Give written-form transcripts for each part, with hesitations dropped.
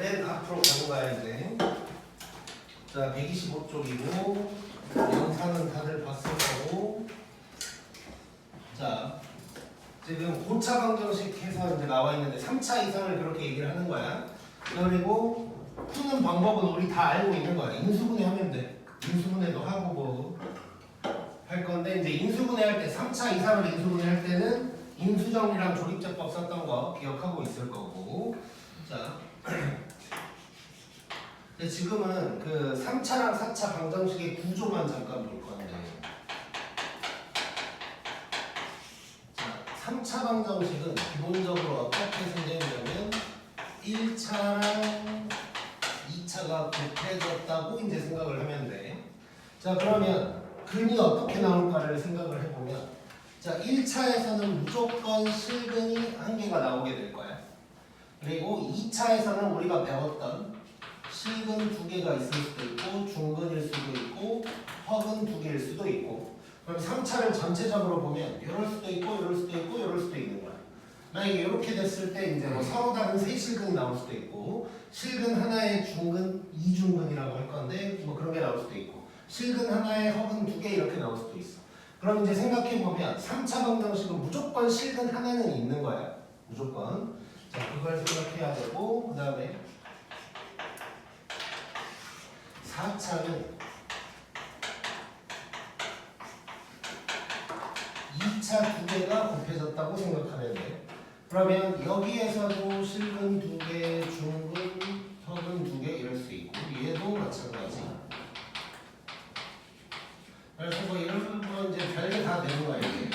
맨 앞으로 가는 거야 이제. 자 125쪽이고 영상은 다들 봤을 거고. 자 지금 고차 방정식 해서 이제 나와 있는데 3차 이상을 그렇게 얘기를 하는 거야. 그리고 푸는 방법은 우리 다 알고 있는 거야. 인수분해 하면 돼. 인수분해도 하고 뭐 할 건데 이제 인수분해 할 때 3차 이상을 인수분해 할 때는 인수정리랑 조립제법 썼던 거 기억하고 있을 거고. 자 근데 지금은 그 3차랑 4차 방정식의 구조만 잠깐 볼 건데. 자 3차 방정식은 기본적으로 어떻게 생겼냐면 1차랑 2차가 곱해졌다고 이제 생각을 하면 돼. 자 그러면 근이 어떻게 나올까를 생각을 해보면, 자 1차에서는 무조건 실근이 한 개가 나오게 될 거야. 그리고 2차에서는 우리가 배웠던 실근 두 개가 있을 수도 있고 중근일 수도 있고 허근 두 개일 수도 있고. 그럼 3차를 전체적으로 보면 이럴 수도 있고 이럴 수도 있고 이럴 수도 있는 거야. 만약에 이렇게 됐을 때 이제 뭐 서로 다른 세 실근이 나올 수도 있고, 실근 하나에 중근 2중근이라고 할 건데 뭐 그런 게 나올 수도 있고, 실근 하나에 허근 두 개 이렇게 나올 수도 있어. 그럼 이제 생각해 보면 3차 방정식은 무조건 실근 하나는 있는 거야. 무조건. 자 그걸 생각해야 되고, 그 다음에 4차는 2차 두 개가 곱해졌다고 생각하면 돼. 그러면 여기에서도 실근 두 개, 중근, 허근 두 개 이럴 수 있고, 얘도 마찬가지. 그래서 뭐 이런 거 이제 별게 다 되는 거야 이게.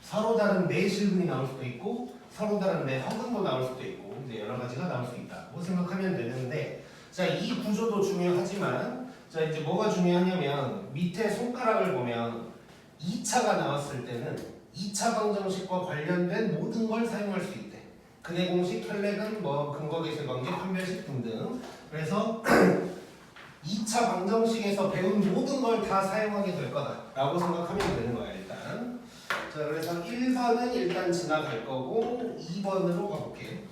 서로 다른 네 실근이 나올 수도 있고, 서로 다른 네 허근도 나올 수도 있고, 이제 여러 가지가 나올 수 있다고 생각하면 되는데, 자 이 구조도 중요하지만, 자 이제 뭐가 중요하냐면 밑에 손가락을 보면 2차가 나왔을 때는 2차 방정식과 관련된 모든 걸 사용할 수 있대. 근해 공식, 혈렉은, 뭐 근거 계쇄 관계, 판별식 등등. 그래서 2차 방정식에서 배운 모든 걸 다 사용하게 될 거다라고 생각하면 되는 거야 일단. 자 그래서 1번은 일단 지나갈 거고 2번으로 가볼게.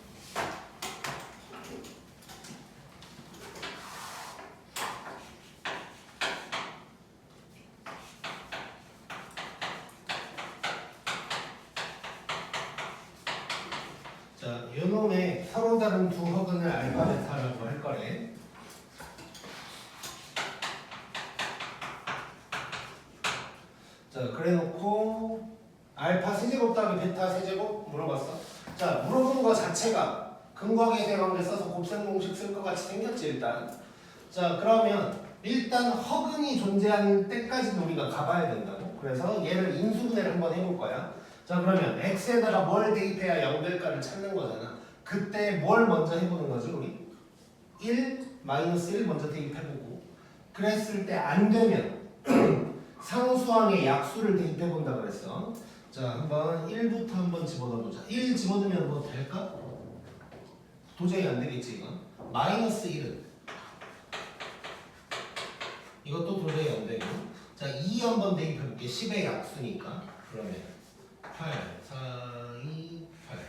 자, 요놈의 서로 다른 두 허근을 알파, 베타라고 할 거래. 자, 그래 놓고 알파 세제곱 더하기 베타 세제곱 물어봤어. 자, 물어본 거 자체가 근거 계쇄 관계 써서 곱셈 공식 쓸 것 같이 생겼지 일단. 자, 그러면 일단 허근이 존재하는 때까지는 우리가 가봐야 된다고. 그래서 얘를 인수분해를 한번 해볼 거야. 자 그러면 x에다가 뭘 대입해야 0될까를 찾는 거잖아. 그때 뭘 먼저 해보는 거지 우리? 1, -1 먼저 대입해보고, 그랬을 때 안 되면 상수항의 약수를 대입해본다 그랬어. 자 한번 1부터 한번 집어넣어보자. 1 집어넣으면 뭐 될까? 도저히 안 되겠지 이건. -1은 이것도 도저히 안 되고. 자 2 한번 대입해볼게. 10의 약수니까. 그러면 8, 4, 2, 8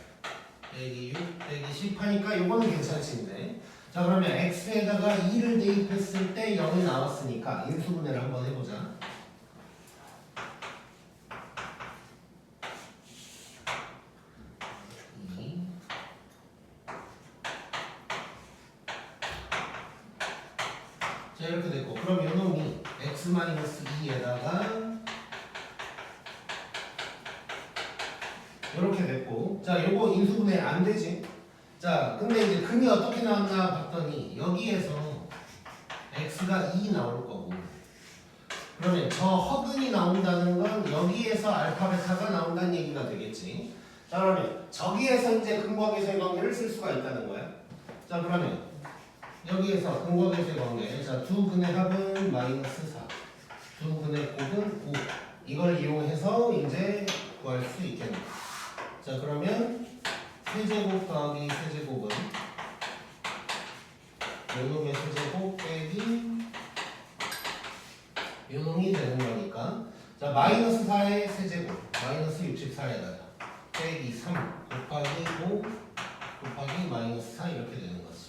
빼기 6 빼기 10 하니까 요거는 괜찮지인데. 자 그러면 x에다가 2를 대입했을 때 0이 나왔으니까 인수분해를 한번 해보자. 자 이렇게 됐고, 그럼 요놈이 x-2에다가 이렇게 됐고, 자 요거 인수분해 안 되지. 자 근데 이제 근이 어떻게 나왔나 봤더니 여기에서 x가 2 나올 거고, 그러면 저 허근이 나온다는 건 여기에서 알파 베타가 나온다는 얘기가 되겠지. 자 그러면 저기에서 이제 근거 계쇄 관계를 쓸 수가 있다는 거야. 자 그러면 여기에서 근거 계쇄 관계, 자 두 근의 합은 -4, 두 근의 곱은 5, 이걸 이용해서 이제 구할 수 있겠네. 자 그러면 세제곱 더하기 세제곱은 요놈의 세제곱 빼기 요놈이 되는 거니까, 자 -4의 세제곱 -64에다가 빼기 3 곱하기 5 곱하기 -4 이렇게 되는 거지.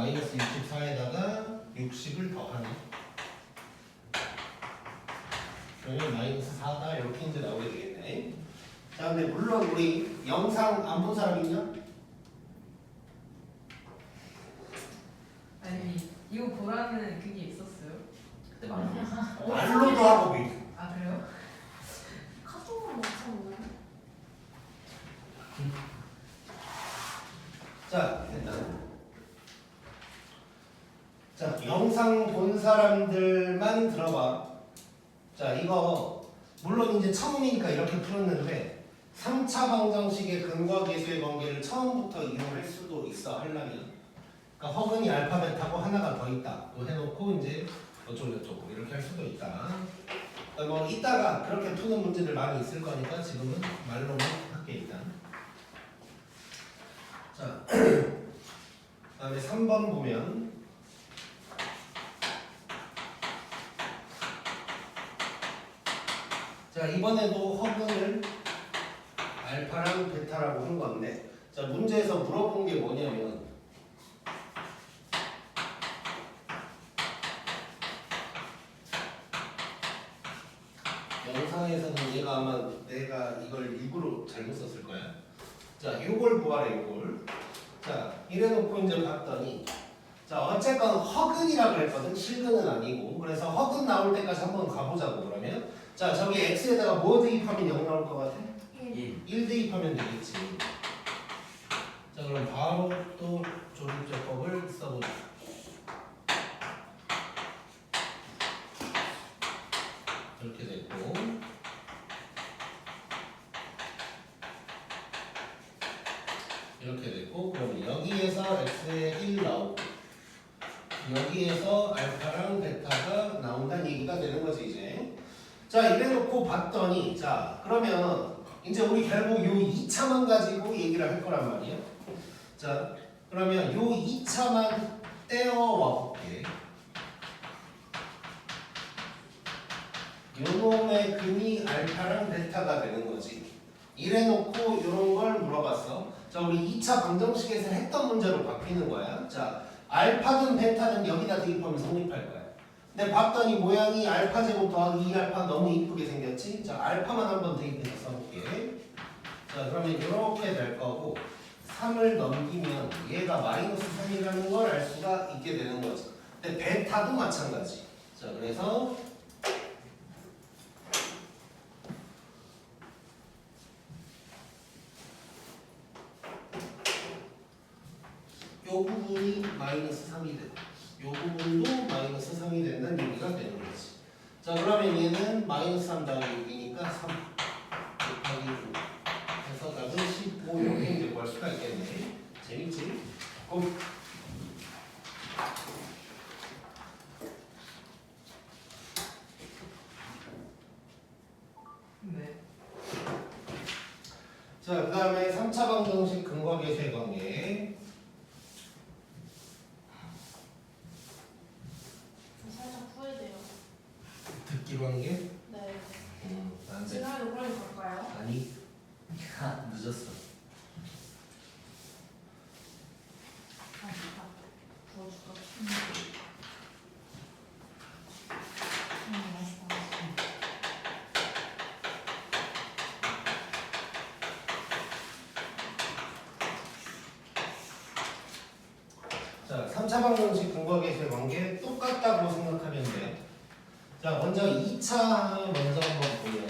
마이너스 64에다가 60을 더하네. 그러면 마이너스 4다 이렇게 이제 나오게 되겠네. 자, 근데 물론 우리 영상 안 본 사람 있냐? 아니 이거 보라는 그게 있었어요? 그때 말이야. 말로도 하고 아 그래요? 카톡으로 맞췄나요? 자, 일단 자, 영상 본 사람들만 들어봐. 자, 이거 물론 이제 처음이니까 이렇게 풀었는데 3차 방정식의 근과 계수의 관계를 처음부터 이용할 수도 있어 하려면. 그러니까 허근이 알파 베타고 하나가 더 있다. 또 해놓고 이제 어쩌고저쩌고 이렇게 할 수도 있다. 그러니까 뭐 이따가 그렇게 푸는 문제들 많이 있을 거니까 지금은 말로만 할게 일단. 자, 그다음에 3번 보면 자, 이번에도 허근을 알파랑 베타라고 한 건데 자, 문제에서 물어본 게 뭐냐면 영상에서는 얘가 아마 내가 이걸 일부러 잘못 썼을 거야. 자, 요걸 구하래 요걸. 자, 이래놓고 이제 봤더니 자, 어쨌건 허근이라 그랬거든. 실근은 아니고. 그래서 허근 나올 때까지 한번 가보자고 그러면 자, 저기 x에다가 뭐 대입하면 0 나올 것 같아? 1 대입하면 되겠지. 자, 그럼 바로 또 조립제법을 써보자. 이렇게 됐고 이렇게 됐고 그러면 여기에서 x에 1 나오고 여기에서 알파랑 베타가 나온다는 얘기가 되는 거지 이제. 자, 이래놓고 봤더니 자, 그러면 이제 우리 결국 요 2차만 가지고 얘기를 할 거란 말이야. 자, 그러면 요 2차만 떼어와 볼게. 요놈의 근이 알파랑 베타가 되는 거지. 이래놓고 요런 걸 물어봤어. 자, 우리 2차 방정식에서 했던 문제로 바뀌는 거야. 자, 알파든 베타든 여기다 대입하면 성립할 거야. 근데 봤더니 모양이 알파 제곱 더하기 2알파 너무 이쁘게 생겼지? 자, 알파만 한번 대입해서 써볼게. 자, 그러면 이렇게 될 거고 3을 넘기면 얘가 마이너스 3이라는 걸 알 수가 있게 되는 거지. 근데 베타도 마찬가지. 자, 그래서 요 부분이 마이너스 3이 되고 요 부분도 마이너스 3이 된다는 얘기가 되는 거지. 자, 그러면 얘는 마이너스 3 더하기 6이니까 3 곱하기 9 해서 답은 15 이렇게 이제 구할 수가 있겠네. 재밌지? 네. 자, 그 다음에 3차 방정식 근과 계수의 관계. 살짝 후회돼요. 듣기로 한 게? 네. 안 돼. 지난해 노래를 볼까요? 아니, 늦었어. 아, 좋다. 부어줄까? 맛있다. 자, 3차 방정식 근과 계수의 관계 똑같다고 생각하면 돼. 자, 먼저 2차 먼저 한번 보면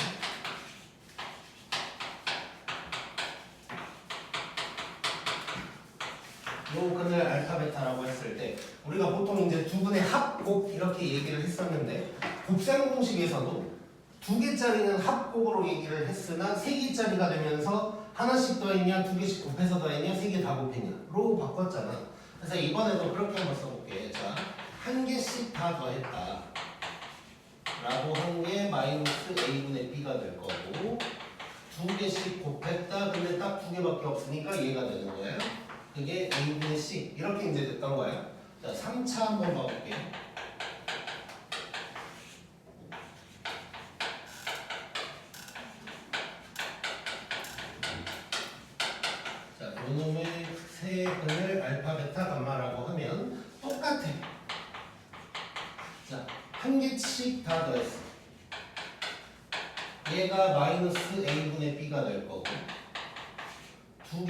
요 근을 알파 베타라고 했을 때 우리가 보통 이제 두 분의 합곱 이렇게 얘기를 했었는데 곱셈 공식에서도 두 개짜리는 합곱으로 얘기를 했으나 세 개짜리가 되면서 하나씩 더했냐 두 개씩 곱해서 더했냐 세 개 다 곱했냐로 바꿨잖아. 그래서 이번에도 그렇게 한번 써볼게. 자, 한 개씩 다 더했다 라고 한 게 마이너스 a분의 b가 될 거고 두 개씩 곱했다 근데 딱 두 개밖에 없으니까 얘가 되는 거예요. 그게 a분의 c 이렇게 이제 됐던 거야. 자, 3차 한번 봐볼게. 자, 요놈의 세 근을 알파 베타 감마라고 하면 똑같아. 자, 한 개씩 다 더했어. 얘가 마이너스 a분의 b가 될 거고 두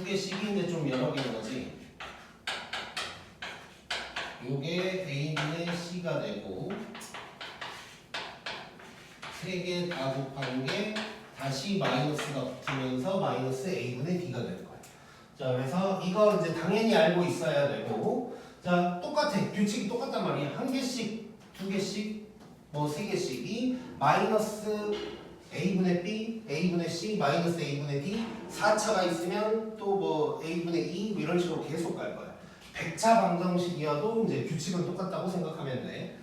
개씩인데 좀 여러 개인 거지. 요게 a분의 c가 되고 세 개 다 곱한 게 다시 마이너스가 붙으면서 마이너스 a분의 b가 될 거야. 자, 그래서 이거 이제 당연히 알고 있어야 되고, 자, 똑같아. 규칙이 똑같단 말이야. 한 개씩, 두 개씩, 뭐 세 개씩이 마이너스 a분의 b, a분의 c, 마이너스 a분의 d, 4차가 있으면 또 뭐 a분의 2 뭐 이런 식으로 계속 갈 거야. 100차 방정식이어도 이제 규칙은 똑같다고 생각하면 돼.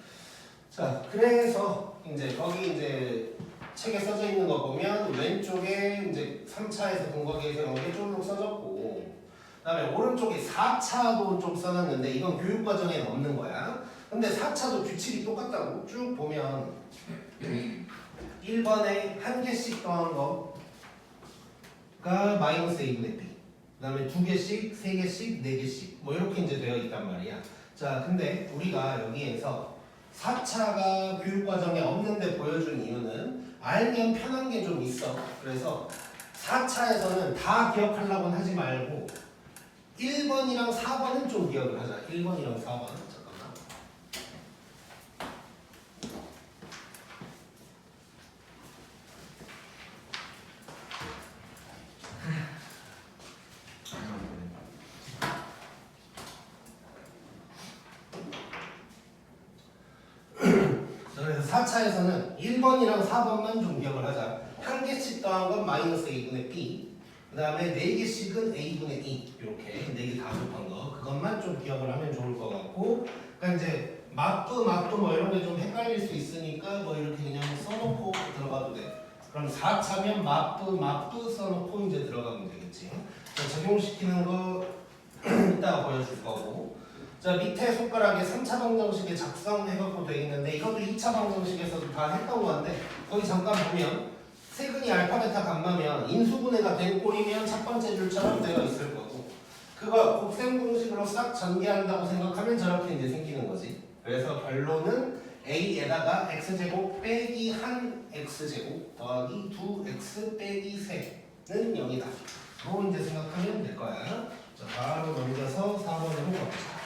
자, 그래서 이제 거기 이제 책에 써져 있는 거 보면 왼쪽에 이제 3차에서 근거계에서 이런 게 쭉 써졌고, 그다음에 오른쪽에 4차도 좀 써놨는데 이건 교육과정에는 없는 거야. 근데 4차도 규칙이 똑같다고 쭉 보면 1번에 한 개씩 더한 거가 마이너스 a분의 b, 그다음에 두 개씩, 세 개씩, 네 개씩 뭐 이렇게 이제 되어 있단 말이야. 자, 근데 우리가 여기에서 4차가 교육과정에 없는데 보여준 이유는 알면 편한 게 좀 있어. 그래서 4차에서는 다 기억하려고는 하지 말고 1번이랑 4번은 좀 기억을 하자. 1번이랑 4번. 잠깐만. 그래서 4차에서는 1번이랑 4번만 좀 기억을 하자. 한 개씩 더한 건 마이너스 a분의 b, 그 다음에 4개씩은 a분의 2 이렇게 4개 다 곱한 거 그것만 좀 기억을 하면 좋을 것 같고, 그러니까 이제 마프 뭐 이런 게 좀 헷갈릴 수 있으니까 뭐 이렇게 그냥 써놓고 들어가도 돼. 그럼 4차면 마프 써놓고 이제 들어가면 되겠지. 자, 적용시키는 거 이따가 보여줄 거고, 자, 밑에 손가락에 3차 방정식에 작성해갖고 돼 있는데 이것도 2차 방정식에서도 다 했던 건데 거기 잠깐 보면 세근이 알파 베타 감마면 인수분해가 된 꼴이면 첫 번째 줄처럼 되어 있을 거고, 그거 곱셈 공식으로 싹 전개한다고 생각하면 저렇게 이제 생기는 거지. 그래서 결론은 a에다가 x제곱 빼기 한 x제곱 더하기 2x 빼기 3는 0이다. 로 이제 생각하면 될 거야. 자, 바로 넘겨서 4번으로 가보자.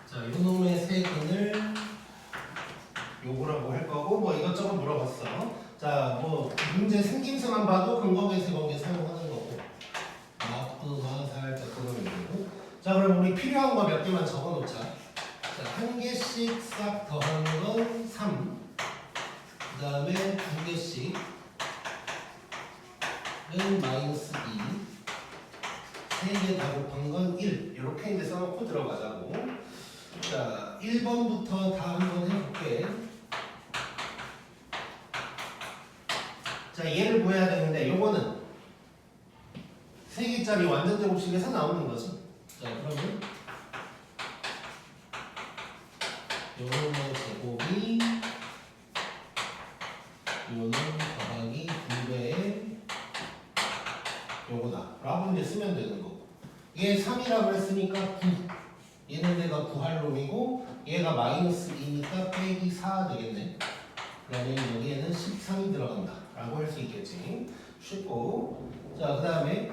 자, 요놈의 세근을 요거라고 할 거고 뭐 이것저것 물어봤어. 자, 뭐 문제 생김새만 봐도 근거계에서 이게 사용하는 거고 마프가 살짝 그러면 되고. 자, 그럼 우리 필요한 거 몇 개만 적어놓자. 자, 한 개씩 싹 더하는 건 3, 그 다음에 두 개씩은 마이너스 2, 세 개 다 곱한 건 1 이렇게 이제 써놓고 들어가자고. 자, 1번부터 다 한번 해볼게. 자, 얘를 구해야 되는데 요거는 3개짜리 완전 제곱식에서 나오는 거지. 자, 그러면 요놈의 제곱이 요놈 더하기 2배의 요거다 라고 이제 쓰면 되는 거고, 얘 3이라고 했으니까 9, 얘는 내가 구할 놈이고 얘가 마이너스 2니까 빼기 4 되겠네. 그러면 여기에는 13이 들어간다 라고 할 수 있겠지. 쉽고. 자, 그 다음에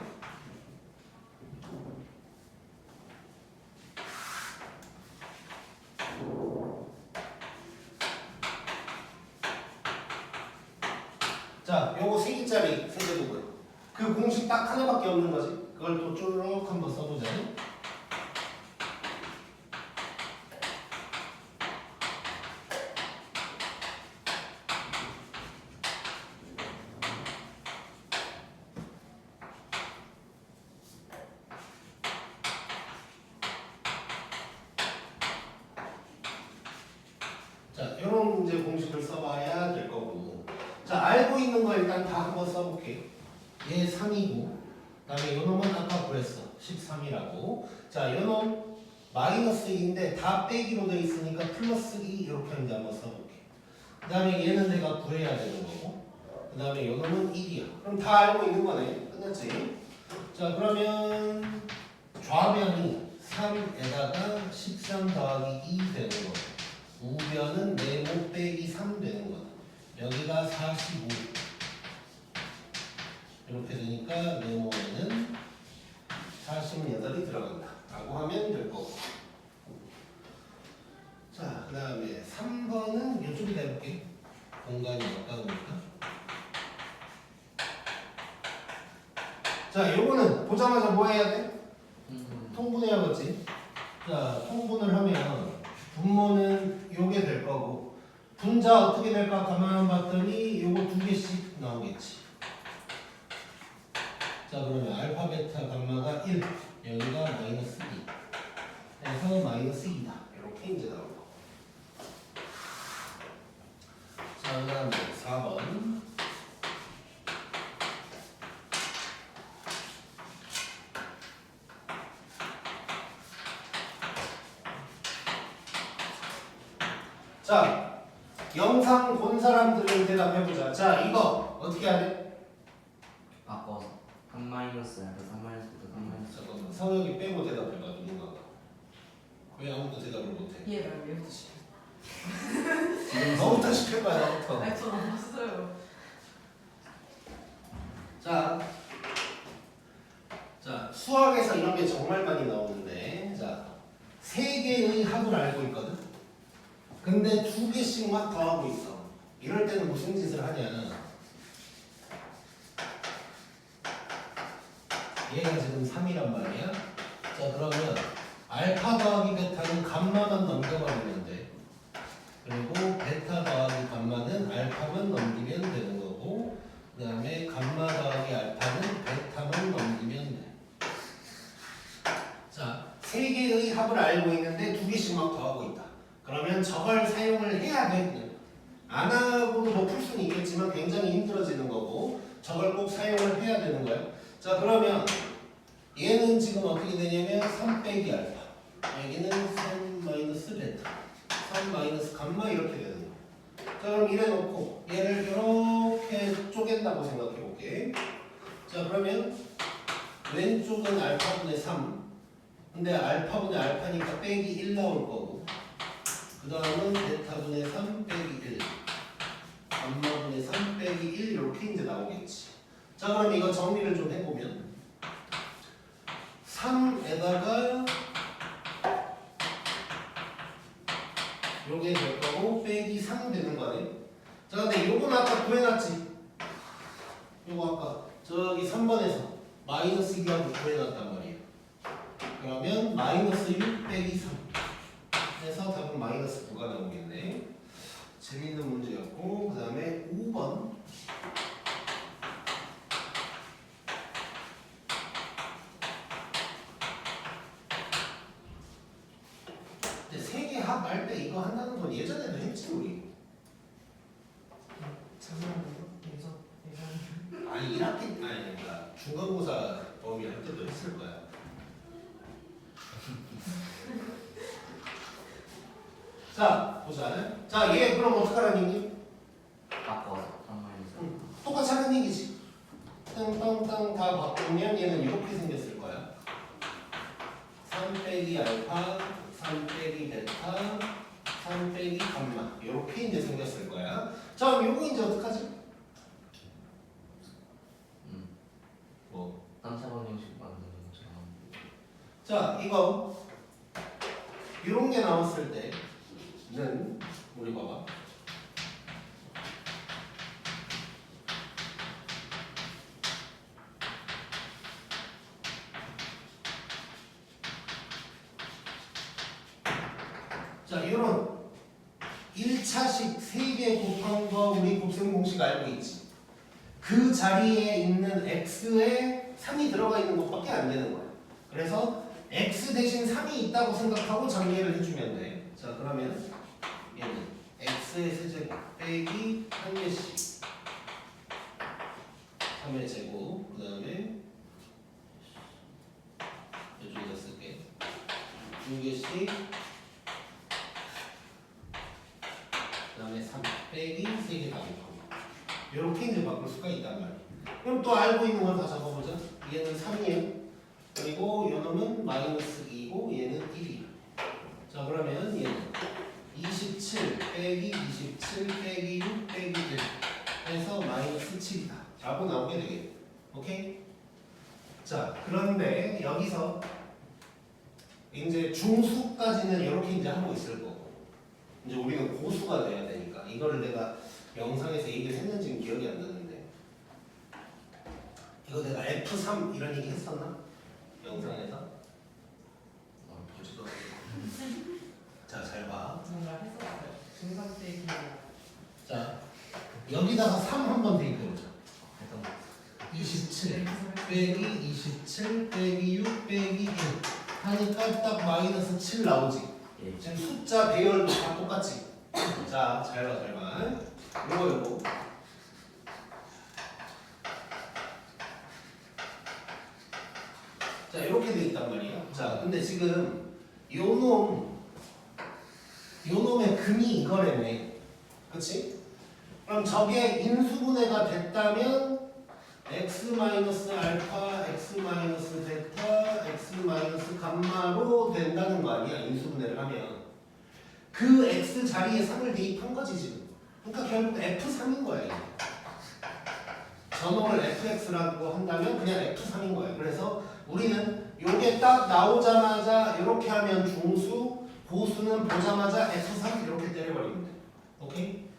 자, 요거 3개짜리 세제곱은 그 공식 딱 하나밖에 없는 거지. 그걸 또 쭉 한번 써보자. 자, 이런 이제 공식을 써봐야 될 거고. 자, 알고 있는 거 일단 다 한번 써볼게. 얘 3이고, 그 다음에 요놈은 아까 구했어. 13이라고. 자, 요놈 마이너스 2인데 다 빼기로 돼 있으니까 플러스 2 이렇게 이제 한번 써볼게. 그 다음에 얘는 내가 구해야 되는 거고, 그 다음에 요놈은 1이야. 그럼 다 알고 있는 거네. 끝났지? 자, 그러면 좌변이 3에다가 13 더하기 2 되는 거. 우변은 네모 빼기 3 되는 거다. 여기가 45. 이렇게 되니까 네모에는 48이 들어간다. 라고 하면 될 거고. 자, 그 다음에 3번은 이쪽에다 해볼게. 공간이 가까우니까. 자, 요거는 보자마자 뭐 해야 돼? 통분해야겠지. 자, 통분을 하면 분모는 요게 될 거고, 분자 어떻게 될까 가만 봤더니 요거 두 개씩 나오겠지. 자, 그러면 알파, 베타, 감마가 1, 여기가 마이너스 2. 그래서 마이너스 2다. 이렇게 이제 나올 거. 자, 그 다음에 4번. 자, 영상 본 사람들은 대답해보자. 자, 이거 어떻게 해야 돼? 바꿔서 3 마이너스 약간 3 마이너스부터 3 마이너스. 잠깐만, 성혁이 빼고 대답해봐. 누군가가. 왜 아무도 대답을 못해? 이해를 왜 해주시죠? 너부터 시킬 거야, 너부터. 아니 저안 봤어요. 자, 수학에서 이런 게 정말 많이 나오는데, 자, 세 개의 합을 알고 있거든. 근데 두 개씩 막 더하고 있어. 이럴 때는 무슨 짓을 하냐? 얘가 지금 3이란 말이야. 자, 그러면 알파 더하기 베타는 감마만 넘겨버리면 돼. 그리고 베타 더하기 감마는 알파만 넘기면 되는 거고, 그 다음에 감마 더하기 알파는 베타만 넘기면 돼. 자, 세 개의 합을 알고 있는데 두 개씩 막 더하고 있다. 그러면 저걸 사용을 해야 돼. 안 하고도 뭐 풀 수는 있겠지만 굉장히 힘들어지는 거고, 저걸 꼭 사용을 해야 되는 거야. 자, 그러면 얘는 지금 어떻게 되냐면 3 빼기 알파, 여기는 3 마이너스 베타, 3 마이너스 감마 이렇게 되는 거야. 자, 그럼 이래 놓고 얘를 이렇게 쪼갠다고 생각해 볼게. 자, 그러면 왼쪽은 알파분의 3, 근데 알파분의 알파니까 빼기 1 나올 거고, 그 다음은 베타분의 3 빼기 1, 감마분의 3 빼기 1 이렇게 이제 나오겠지. 자, 그럼 이거 정리를 좀 해보면 3에다가 요게 될 거고 빼기 3 되는 거네. 자, 근데 요건 아까 구해놨지. 요거 아까 저기 3번에서 마이너스 2하고 구해놨단 말이에요. 그러면 마이너스 6 빼기 3 해서 답은 마이너스 9가 나오겠네. 재밌는 문제였고, 그 다음에 5번. 근데 세개 합 할 때 이거 한다는 건 예전에도 했지 우리. 아니 1학기 아니 그러니까 중간고사 범위 할 때도 했을 거야. 자, 보자. 자, 얘 그럼 어떡하라는 얘기? 바꿔서 3 마이너스. 똑같이 하는 얘기지. 땅땅땅 다 바꾸면 얘는 이렇게 생겼을 거야. 3 빼기 알파, 3 빼기 베타, 3 빼기 감마 이렇게 이제 생겼을 거야. 자, 그럼 요거 이제 어떡하지? 뭐? 딴차원 형식 만드는 것처럼. 자, 이거 이런 게 나왔을 때는 우리 봐봐. 자, 이런 1차식 3개 곱한 거 우리 곱셈 공식 알고 있지. 그 자리에 있는 x에 3이 들어가 있는 것밖에 안 되는 거야. 그래서 x 대신 3이 있다고 생각하고 정리를 해주면 돼. 자, 그러면 얘는 x의 세제곱 빼기 1개씩 3의 제곱, 그 다음에 이쪽에다 쓸게. 2개씩 그다음에 3 빼기 3개 곱하고 이렇게 이제 바꿀 수가 있단 말이에요. 그럼 또 알고 있는 걸 다 적어보자. 얘는 3이에요. 그리고 요 놈은 마이너스 2고 얘는 1이에요. 자 그러면 얘는 27 빼기 27 빼기 6 빼기 1 해서 마이너스 7이다 라고 나오게 되겠네. 오케이? 자 그런데 여기서 이제 중수까지는 이렇게 이제 하고 있을 거고 이제 우리는 고수가 돼야 되니까 이거를 내가 영상에서 얘기를 했는지는 기억이 안 나는데 이거 내가 F3 이런 얘기 했었나? 영상에서? 보지도 않고 자 잘 봐. 정말 했었어요. 중3 때 기억. 자 여기다가 3 한번 대입해보자. 27 빼기 27 빼기 6 빼기 1 하니까 딱 마이너스 7 나오지. 예. 지금 숫자 배열도 다 똑같지. 자 잘 봐 잘 봐. 요거 자 이렇게 돼 있단 말이야. 자 근데 지금 요놈의 근이 이거래네. 그치? 그럼 저게 인수분해가 됐다면 x-알파, x-베타, x-감마로 된다는 거 아니야. 인수분해를 하면 그 x 자리에 3을 대입한 거지 지금. 그러니까 결국 f3인 거야 이게. 저놈을 fx라고 한다면 그냥 f3인 거예요. 그래서 우리는 요게 딱 나오자마자 이렇게 하면 중수, 고수는 보자마자 f3 이렇게 때려버리면 돼. 오케이?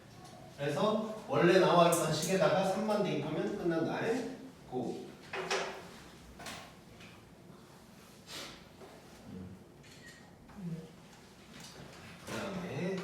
그래서 원래 나와 있던 식에다가 3만 대입하면 끝난다. 고. 그 다음에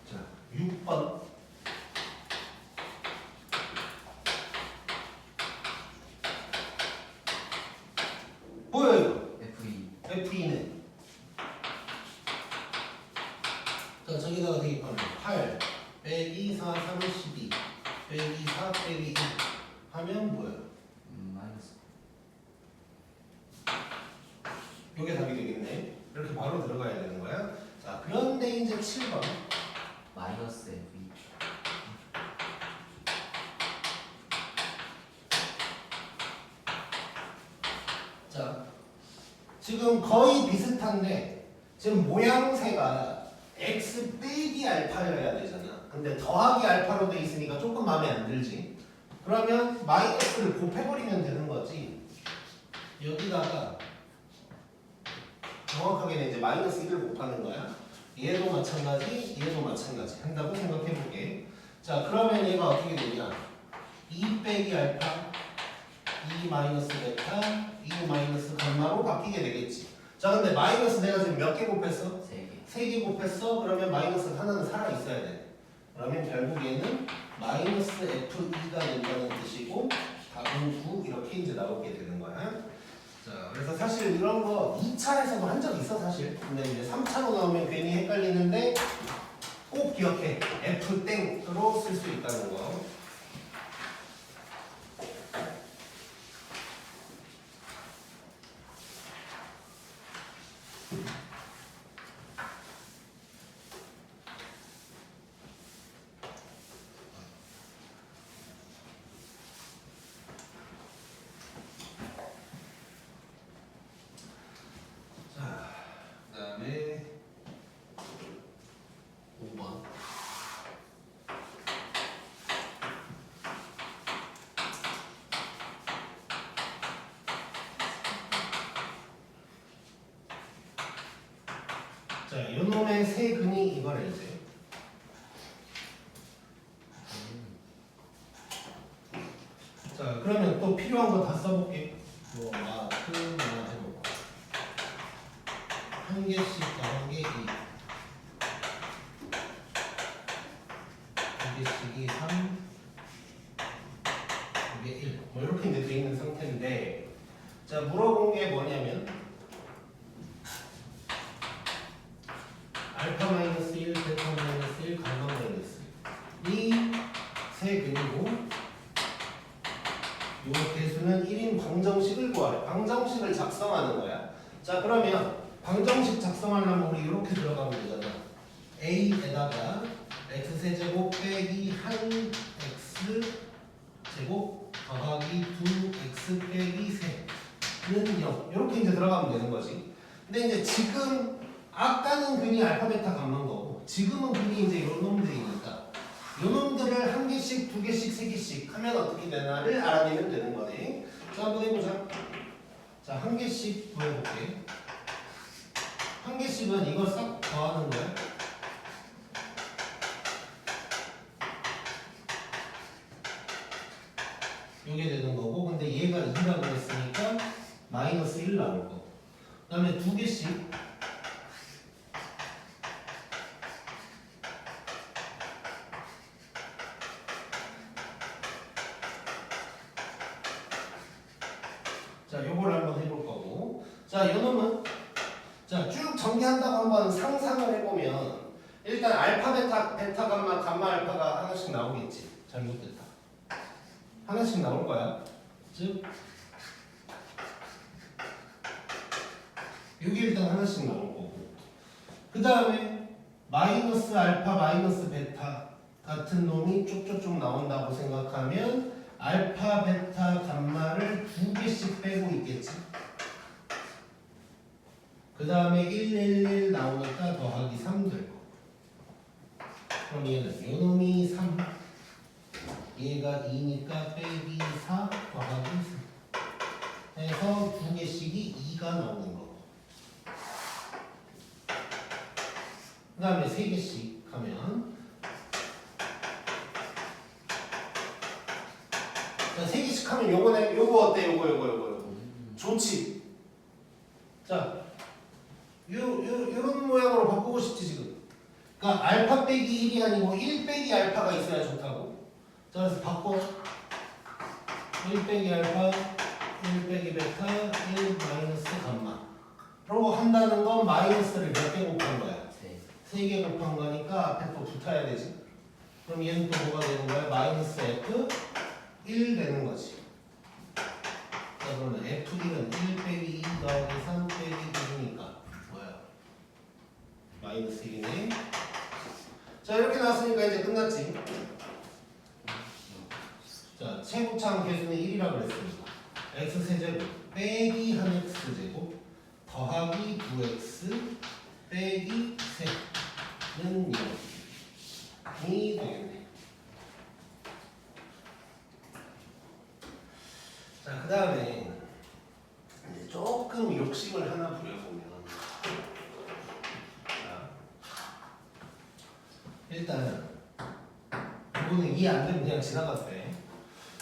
자 6번 보여요. F2 F2는 자 저기다가 대입하면 8 빼기 4 3 12 빼기 4 빼기 1 하면 뭐야? 마이너스 요게 답이 되겠네. 이렇게 바로 들어가야 되는 거야. 자 그런데 이제 7번 마이너스 F2 자 지금 거의 비슷한데 지금 모양새가 x 빼기 알파여야 되잖아. 근데 더하기 알파로 돼 있으니까 조금 마음에 안 들지. 그러면 마이너스를 곱해버리면 되는 거지. 여기다가 정확하게는 이제 마이너스 1을 곱하는 거야. 얘도 마찬가지, 얘도 마찬가지 한다고 생각해 볼게. 자 그러면 얘가 어떻게 되냐? 2 빼기 알파 2 마이너스 베타 2 마이너스 감마로 바뀌게 되겠지. 자 근데 마이너스 내가 지금 몇 개 곱했어? 3개 3개 곱했어? 그러면 마이너스 하나는 살아있어야 돼. 그러면 결국 얘는 마이너스 F2가 된다는 뜻이고 답은 9 이렇게 이제 나오게 되는 거야. 자 그래서 사실 이런 거 2차에서도 한 적 있어 사실. 근데 이제 3차로 나오면 괜히 헷갈리는데 꼭 기억해. F 땡으로 쓸 수 있다는 거. 자, 그다음에 5번. 자, 요놈의 세 근이 이거래 이제. 자, 그러면 또 필요한 거 다 써볼게. 뭐 마크 해보고 한 개씩 더하기 2, 두 개씩이 3, 이게 1. 뭐 이렇게 이제 돼 있는 상태인데, 자 물어본 게 뭐냐면 방정식을 구하래. 방정식을 작성하는 거야. 자 그러면 방정식 작성하려면 우리 이렇게 들어가면 되잖아. a에다가 x세제곱 빼기 한 x제곱 더하기 2x 빼기 3는 0 이렇게 이제 들어가면 되는 거지. 근데 이제 지금 아까는 근이 알파 베타 감만 거고 지금은 근이 이제 이런 놈들이니까 요 놈들을 한 개씩 두 개씩 세 개씩 하면 어떻게 되나를 알아내면 되는 거네. 자 한번 해보자. 자 한 개씩 구해볼게. 한 개씩은 이걸 싹 더하는 거야. 이게 되는 거고, 근데 얘가 2라고 했으니까 마이너스 1 나올 거고. 그 다음에 두 개씩 자 요걸 한번 해볼 거고. 자 요놈은 자 쭉 전개한다고 한번 상상을 해보면 일단 알파 베타 감마 알파가 하나씩 나오겠지. 잘못됐다. 하나씩 나올 거야. 즉 여기 일단 하나씩 나올 거고. 그 다음에 마이너스 알파 마이너스 베타 같은 놈이 쭉쭉쭉 나온다고 생각하면 알파 베타 감마를 두 개씩 빼고 있겠지. 그 다음에 111 나오니까 더하기 3 될 거고. 그럼 얘는 요 놈이 3 얘가 2니까 빼기 4 더하기 3 해서 두 개씩이 2가 나오는 거고. 그 다음에 세 개씩 하면 자, 세 개씩 하면 요거네. 요거 어때? 요거. 좋지. 자, 요런 모양으로 바꾸고 싶지 지금. 그러니까 알파 빼기 1이 아니고 1 빼기 알파가 있어야 좋다고. 자, 그래서 바꿔. 1 빼기 알파, 1 빼기 베타, 1 마이너스 감마. 그러고 한다는 건 마이너스를 몇 개 곱한 거야? 3개 곱한 거니까 앞에 또 붙어야 되지. 그럼 얘는 또 뭐가 되는 거야? 마이너스 f 1 되는 거지. 자 그러면 f1은 1 빼기 2 더하기 3 빼기 2니까 뭐야? 마이너스 1이네. 자 이렇게 나왔으니까 이제 끝났지. 자 최고차항 계수는 1이라고 그랬으니까 x세제곱 빼기 한 x제곱 더하기 2x 빼기 3는 0이 되겠네. 자, 그 다음에 이제 조금 욕심을 하나 부려보면 자, 일단 이거는 이해 안 되면 그냥 지나가도 돼.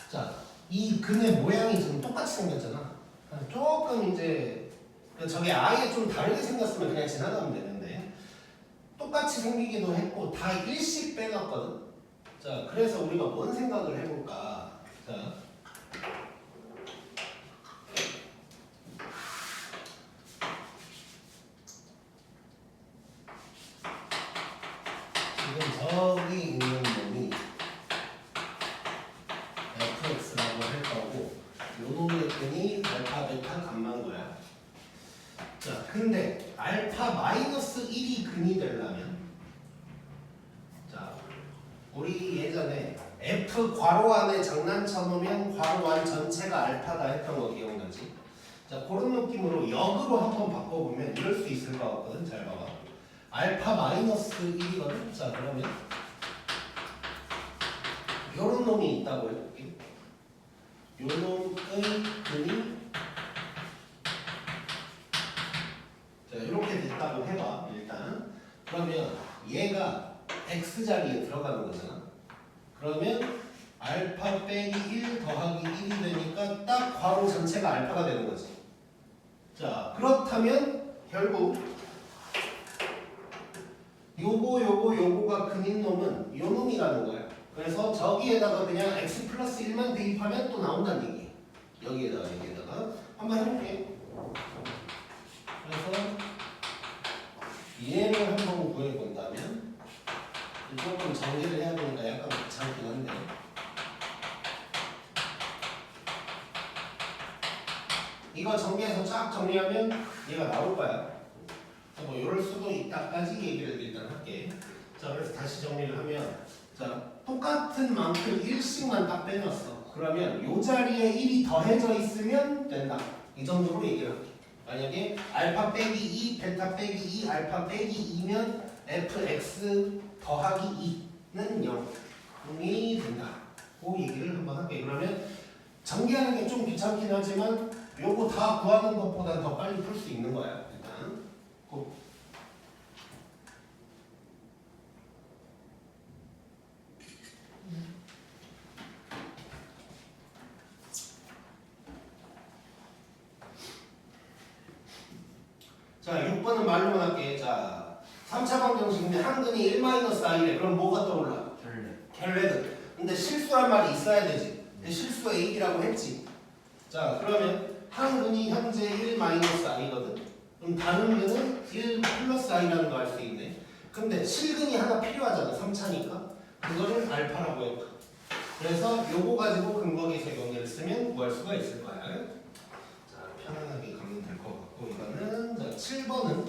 자, 이 근의 모양이 지금 똑같이 생겼잖아. 조금 이제 저게 아예 좀 다르게 생겼으면 그냥 지나가면 되는데 똑같이 생기기도 했고 다 일씩 빼놨거든. 자, 그래서 우리가 뭔 생각을 해볼까? 자, 지금 저기 있는 놈이 fx라고 할 거고 요 놈의 끈이 알파 베타 감마인 거야. 자, 근데 알파 마이너스 1이 근이 되려면 자, 우리 예전에 f 괄호 안에 장난쳐 놓으면 괄호 안 전체가 알파다 했던 거 기억나지? 자, 그런 느낌으로 역으로 한번 바꿔보면 이럴 수 있을 것 같거든. 잘 봐봐. 알파 마이너스 1이거든. 자, 그러면 요런 놈이 있다고 해볼게. 요 놈의 근이 자, 이렇게 됐다고 해봐. 일단 그러면 얘가 x자리에 들어가는 거잖아. 그러면 알파 빼기 1 더하기 1이 되니까 딱 괄호 전체가 알파가 되는 거지. 자, 그렇다면 결국 요거가 근인 놈은 요 놈이라는 거야. 그래서 저기에다가 그냥 x 플러스 1만 대입하면 또 나온다는 얘기. 여기에다가 한번 해볼게. 그래서 얘를 한번 구해본다면 조금 정리를 해야 되니까 약간 귀찮긴 한데 이거 정리해서 쫙 정리하면 얘가 나올 거야. 뭐 이럴 수도 있다까지 얘기를 일단 할게. 자, 그래서 다시 정리를 하면 자, 똑같은 만큼 1씩만 딱 빼놨어. 그러면 이 자리에 1이 더해져 있으면 된다. 이 정도로 얘기를 할게. 만약에 알파 빼기 2, 베타 빼기 2, 알파 빼기 2면 fx 더하기 2는 0이 된다. 그 얘기를 한번 할게. 그러면 전개하는 게 좀 귀찮긴 하지만 요거 다 구하는 것보다 더 빨리 풀 수 있는 거야. 일단. 고. 자, 6번은 말로만 할게. 자, 3차 방정식인데 한근이 1-i래. 그럼 뭐가 떠올라? 켈레드. 근데 실수란 말이 있어야 되지. 근데 실수 A라고 했지. 자, 그러면 한근이 현재 1-i거든. 그럼 다른 근은 1 플러스 i라는 거 알 수 있네. 근데 실근이 하나 필요하잖아. 3차니까. 그거를 알파라고 해봐. 그래서 요거 가지고 근거계세 관계를 쓰면 구할 수가 있을 거야. 자, 편안하게 가면 될 것 같고 이거는 자, 7번은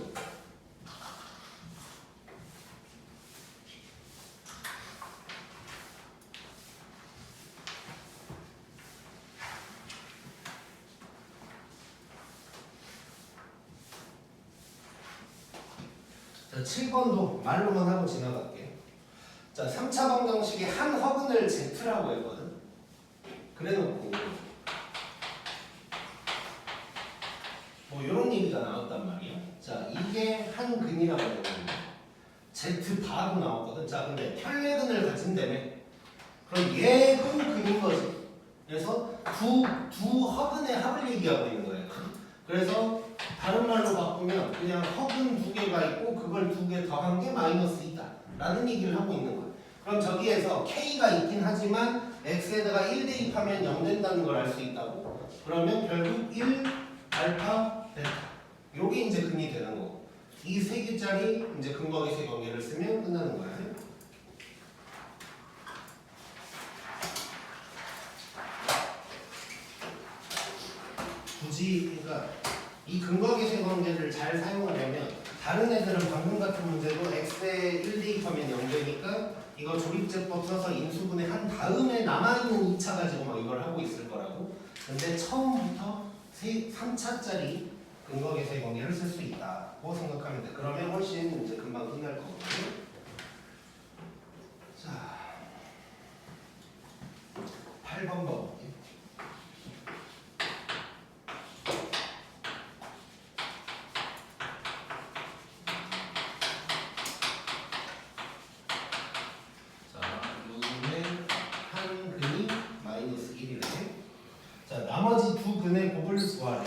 자, 7번도 말로만 하고 지나갈게. 자, 3차 방정식의 한 허근을 Z라고 했거든. 그래놓고 뭐 이런 얘기가 나왔단 말이야. 자, 이게 한 근이라고 했는데 Z 바로 나왔거든. 자, 근데 혈례근을 가진다며. 그럼 얘도 근인 거지. 그래서 두 허근의 합을 얘기하고 있는 거예요. 그래서 다른 말로 바꾸면 그냥 허근 두 개가 있고 그걸 두 개 더한 게 마이너스 2다 라는 얘기를 하고 있는 거야. 그럼 저기에서 K가 있긴 하지만 X에다가 1 대입하면 0 된다는 걸 알 수 있다고. 그러면 결국 1 알파 베타 요게 이제 근이 되는 거고 이 세 개짜리 이제 근거계세 관계를 쓰면 끝나는 거야. 굳이 그러니까 이 근거계세 관계를 잘 사용하려면 다른 애들은 방금 같은 문제도 x에 1 대입하면 0 되니까 이거 조립제법 써서 인수분해 한 다음에 남아있는 2차 가지고 막 이걸 하고 있을 거라고. 근데 처음부터 3차짜리 근거계세 관계를 쓸 수 있다고 생각하면 돼. 그러면 훨씬 이제 금방 끝날 거거든요. 자, 8번 봐볼게요. 나머지 두 근의 곱을 구하래.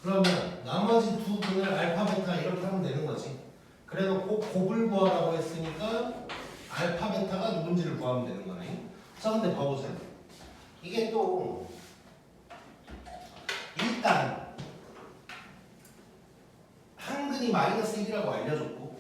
그러면 나머지 두 근을 알파 베타 이렇게 하면 되는 거지. 그래놓고 곱을 구하라고 했으니까 알파 베타가 누군지를 구하면 되는 거네. 자, 근데 봐보세요. 이게 또 일단 한근이 마이너스 1이라고 알려줬고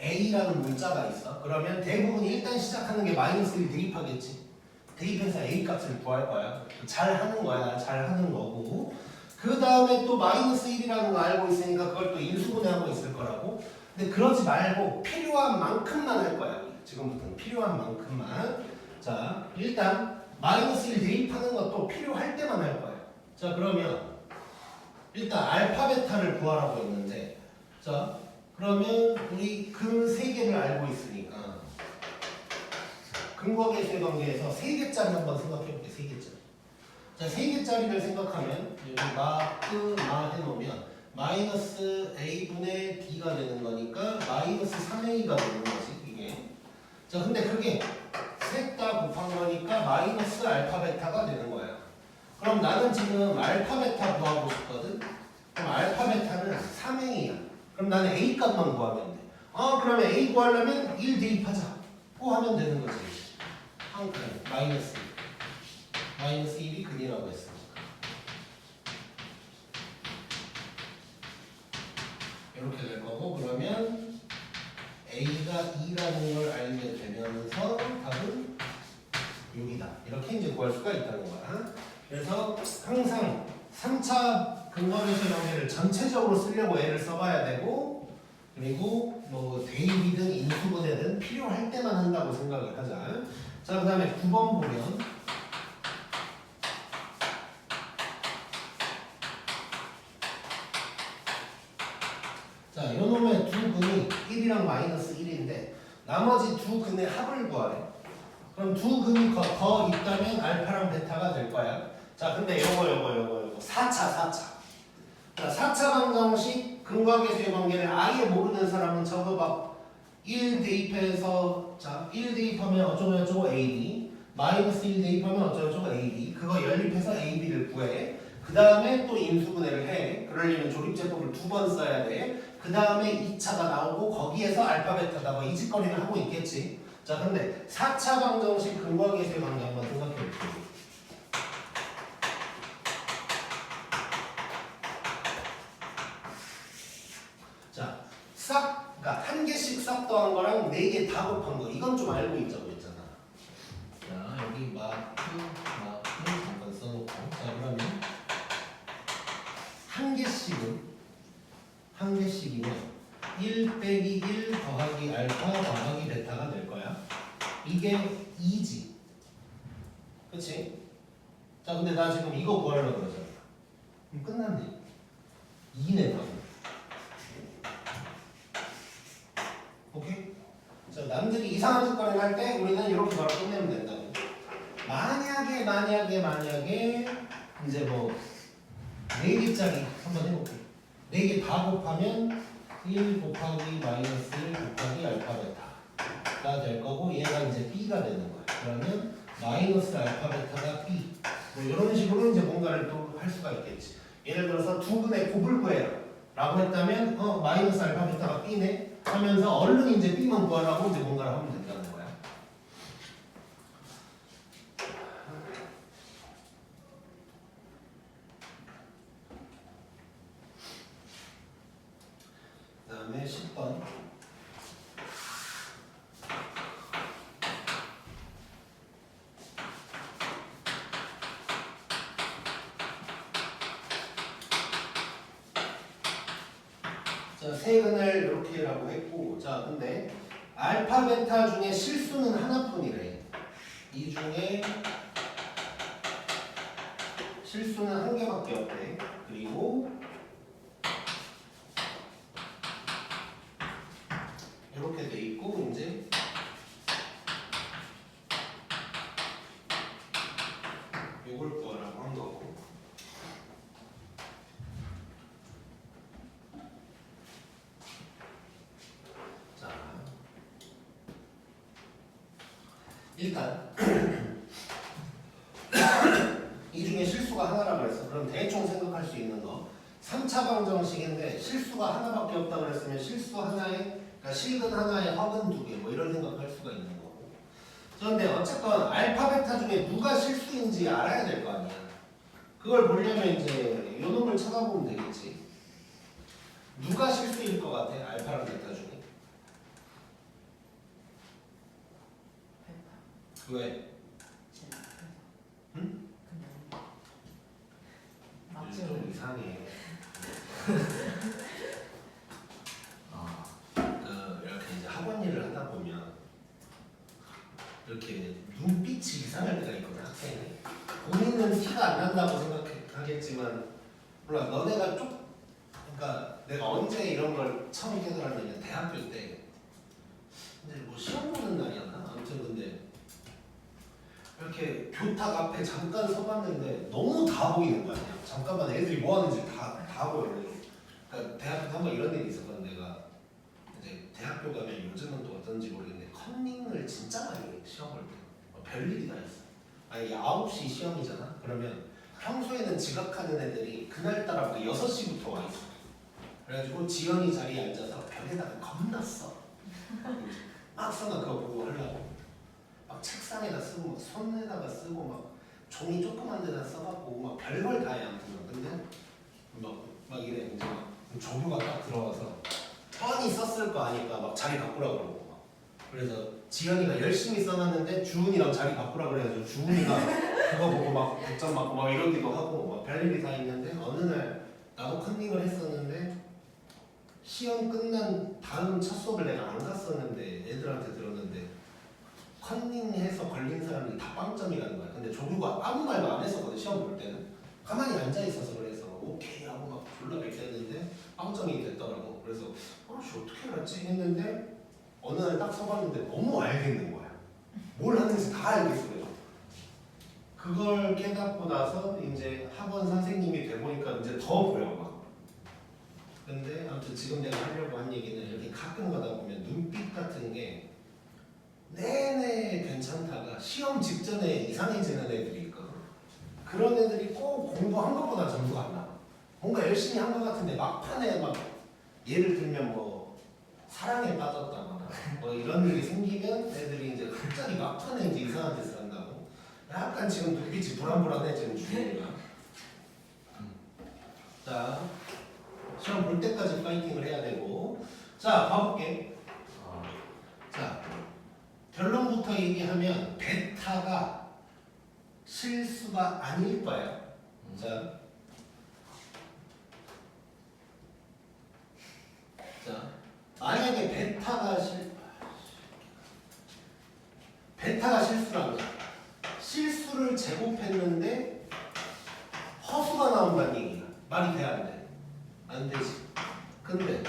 A라는 문자가 있어. 그러면 대부분이 일단 시작하는 게 마이너스 1 대입하겠지. 대입해서 A 값을 구할 거야. 잘 하는 거야. 잘 하는 거고. 그 다음에 또 마이너스 1이라는 거 알고 있으니까 그걸 또 인수분해하고 있을 거라고. 근데 그러지 말고 필요한 만큼만 할 거야. 지금부터는 필요한 만큼만. 자, 일단 마이너스 1 대입하는 것도 필요할 때만 할 거야. 자, 그러면 일단 알파 베타를 구하라고 했는데 자, 그러면 우리 근 3개를 알고 있으니까 근거계세 관계에서 3개짜리 한번 생각해볼게. 3개짜리. 자, 3개짜리를 생각하면 여기 마 해놓으면 마이너스 a분의 b가 되는 거니까 마이너스 3a가 되는 거지 이게. 자, 근데 그게 셋 다 곱한 거니까 마이너스 알파 베타가 되는 거야. 그럼 나는 지금 알파 베타 구하고 싶거든. 그럼 알파 베타는 3a야. 그럼 나는 a 값만 구하면 돼. 그러면 a 구하려면 1 대입하자. 고 하면 되는 거지. 한 근 마이너스 1이 근이라고 했으니까. 이렇게 될 거고 그러면 a가 2라는 걸 알게 되면서 답은 6이다. 이렇게 이제 구할 수가 있다는 거야. 그래서 항상 3차 근거계수 관계를 전체적으로 쓰려고 애를 써봐야 되고 그리고 뭐 대입이든 인수분해든 필요할 때만 한다고 생각을 하자. 자, 그 다음에 9번 보면 자, 요놈의 두 근이 1이랑 마이너스 1인데 나머지 두 근의 합을 구하래. 그럼 두 근이 더 있다면 알파랑 베타가 될 거야. 자, 근데 요거 4차. 자, 4차 방정식 근과계수의 관계를 아예 모르는 사람은 저거 막 1 대입해서 자, 1 대입하면 어쩌고 AB 마이너스 1 대입하면 어쩌고 AB 그거 연립해서 AB를 구해. 그 다음에 또 인수분해를 해. 그러려면 조립제법을 2번 써야 돼. 그 다음에 2차가 나오고 거기에서 알파 베타다 뭐 이 짓거리를 하고 있겠지. 자, 근데 4차 방정식 근과계수의 관계 한번 생각해 볼게요. 자, 그러니까 한 개씩 싹 더한 거랑 4개 다 곱한 거 이건 좀 알고 있자고 했잖아. 자, 여기 마크 잠깐 써놓고 자, 그러면 한 개씩이면 1 빼기 1 더하기 알파 더하기 베타가 될 거야. 이게 2지. 그치? 자, 근데 나 지금 이거 구하려고 그러잖아. 그럼 끝났네. 2네 답은. 오케이? 자, 남들이 이상한 짓거리를 할 때 우리는 이렇게 바로 끝내면 된다고. 만약에 이제 뭐 4개짜리 한번 해볼게. 4개 다 곱하면 1 곱하기 마이너스 1 곱하기 알파 베타가 될 거고 얘가 이제 b가 되는 거야. 그러면 마이너스 알파 베타가 b 뭐 이런 식으로 이제 뭔가를 또 할 수가 있겠지. 예를 들어서 두 근의 곱을 구해라 라고 했다면 마이너스 알파 베타가 b네 하면서 얼른 이제 b만 구하라고 이제 뭔가를 하면 된다는 거야. 그 다음에 10번 자, 세 근을 이렇게라고 했고 자, 근데 알파 베타 중에 실수는 하나뿐이래. 이 중에 실수는 한 개밖에 없대. 그리고 이렇게 돼 있고 이제 요걸 구하라고 한 거고. 자, 일단 이 중에 실수가 하나라고 했어. 그럼 대충 생각할 수 있는 거 3차 방정식인데 실수가 하나밖에 없다고 그랬으면 실수 하나에 그러니까 실근 하나에 허근 2개 뭐 이런 생각할 수가 있는 거고. 그런데 어쨌건 알파 베타 중에 누가 실수인지 알아야 될 거 아니야. 그걸 보려면 이제 요 놈을 찾아보면 되겠지. 누가 실수일 것 같아? 알파랑 베타 중에. 왜? 응? 좀 이상해. 이렇게 이제 학원 일을 하다 보면 이렇게 눈빛이 이상할 때가 있거든 학생이. 본인은 티가 안 난다고 생각하겠지만 몰라 너네가 그러니까 내가 언제 이런 걸 처음 깨달았냐면 대학교 때 이제 뭐 시험 보는 날이었나 아무튼 근데 이렇게 교탁 앞에 잠깐 서봤는데 너무 다 보이는 거 아니야. 잠깐만 애들이 뭐 하는지 다 보여. 그러니까 대학교 한번 이런 일이 있었거든. 내가 이제 대학교 가면 요즘은 또 어떤지 모르겠는데 컨닝을 진짜 많이 해. 시험 볼 때. 별일이 다 있어. 아니 9시 시험이잖아. 그러면 평소에는 지각하는 애들이 그날따라 6시부터 와 있어. 그래가지고 지연이 자리에 앉아서 벽에다가 겁나 써. 막 써놔 그거 보고 하려고. 막 책상에다 쓰고 막 손에다가 쓰고 막 종이 조그만 데다 써갖고 막 별걸 다 해. 아무튼 근데 막 이래 이제 막 조교가 딱 들어와서 뻔히 썼을 거 아니까 막 자리 바꾸라고 그러고 막 그래서 지연이가 열심히 써놨는데 주은이랑 자리 바꾸라 그래가지고 주은이가 그거 보고 막 100점 맞고 막 이러기도 하고 막 별일이 다 있는데 컨닝을 했었는데 시험 끝난 다음 첫 수업을 내가 안 갔었는데 애들한테 들었는데 컨닝해서 걸린 사람이 다 빵점이라는 거야. 근데 조교가 아무 말도 안 했었거든. 시험 볼 때는 가만히 앉아 있어서 그래서 오케이 하고 막 졸라 뱉겼는데 빵점이 됐더라고. 그래서 아씨 어떻게 알았지 했는데 어느 날 딱 서봤는데 너무 알겠는 거야. 뭘 하는지 다 알겠어. 그래서 그걸 깨닫고 나서 이제 학원 선생님이 돼 보니까 이제 더 보여 막. 근데 아무튼 지금 내가 하려고 한 얘기는 이렇게 가끔 가다 보면 눈빛 같은 게 내내 괜찮다가 시험 직전에 이상해지는 애들이 있거든. 그런 애들이 꼭 공부한 것보다 점수가 안 나와. 뭔가 열심히 한 것 같은데 막판에 막 예를 들면 뭐 사랑에 빠졌다거나 뭐 이런 일이 생기면 애들이 이제 갑자기 막판에 이제 이상한 짓을 한다고. 약간 지금 눈빛이 불안불안해지는 중이니까. 자, 시험 볼 때까지 파이팅을 해야 되고. 자, 봐볼게. 자, 결론부터 얘기하면 베타가 실수가 아닐 거야. 자, 만약에 베타가 실수란 거야. 실수를 제곱했는데 허수가 나온다는 얘기야. 말이 돼, 안 돼? 안 되지. 근데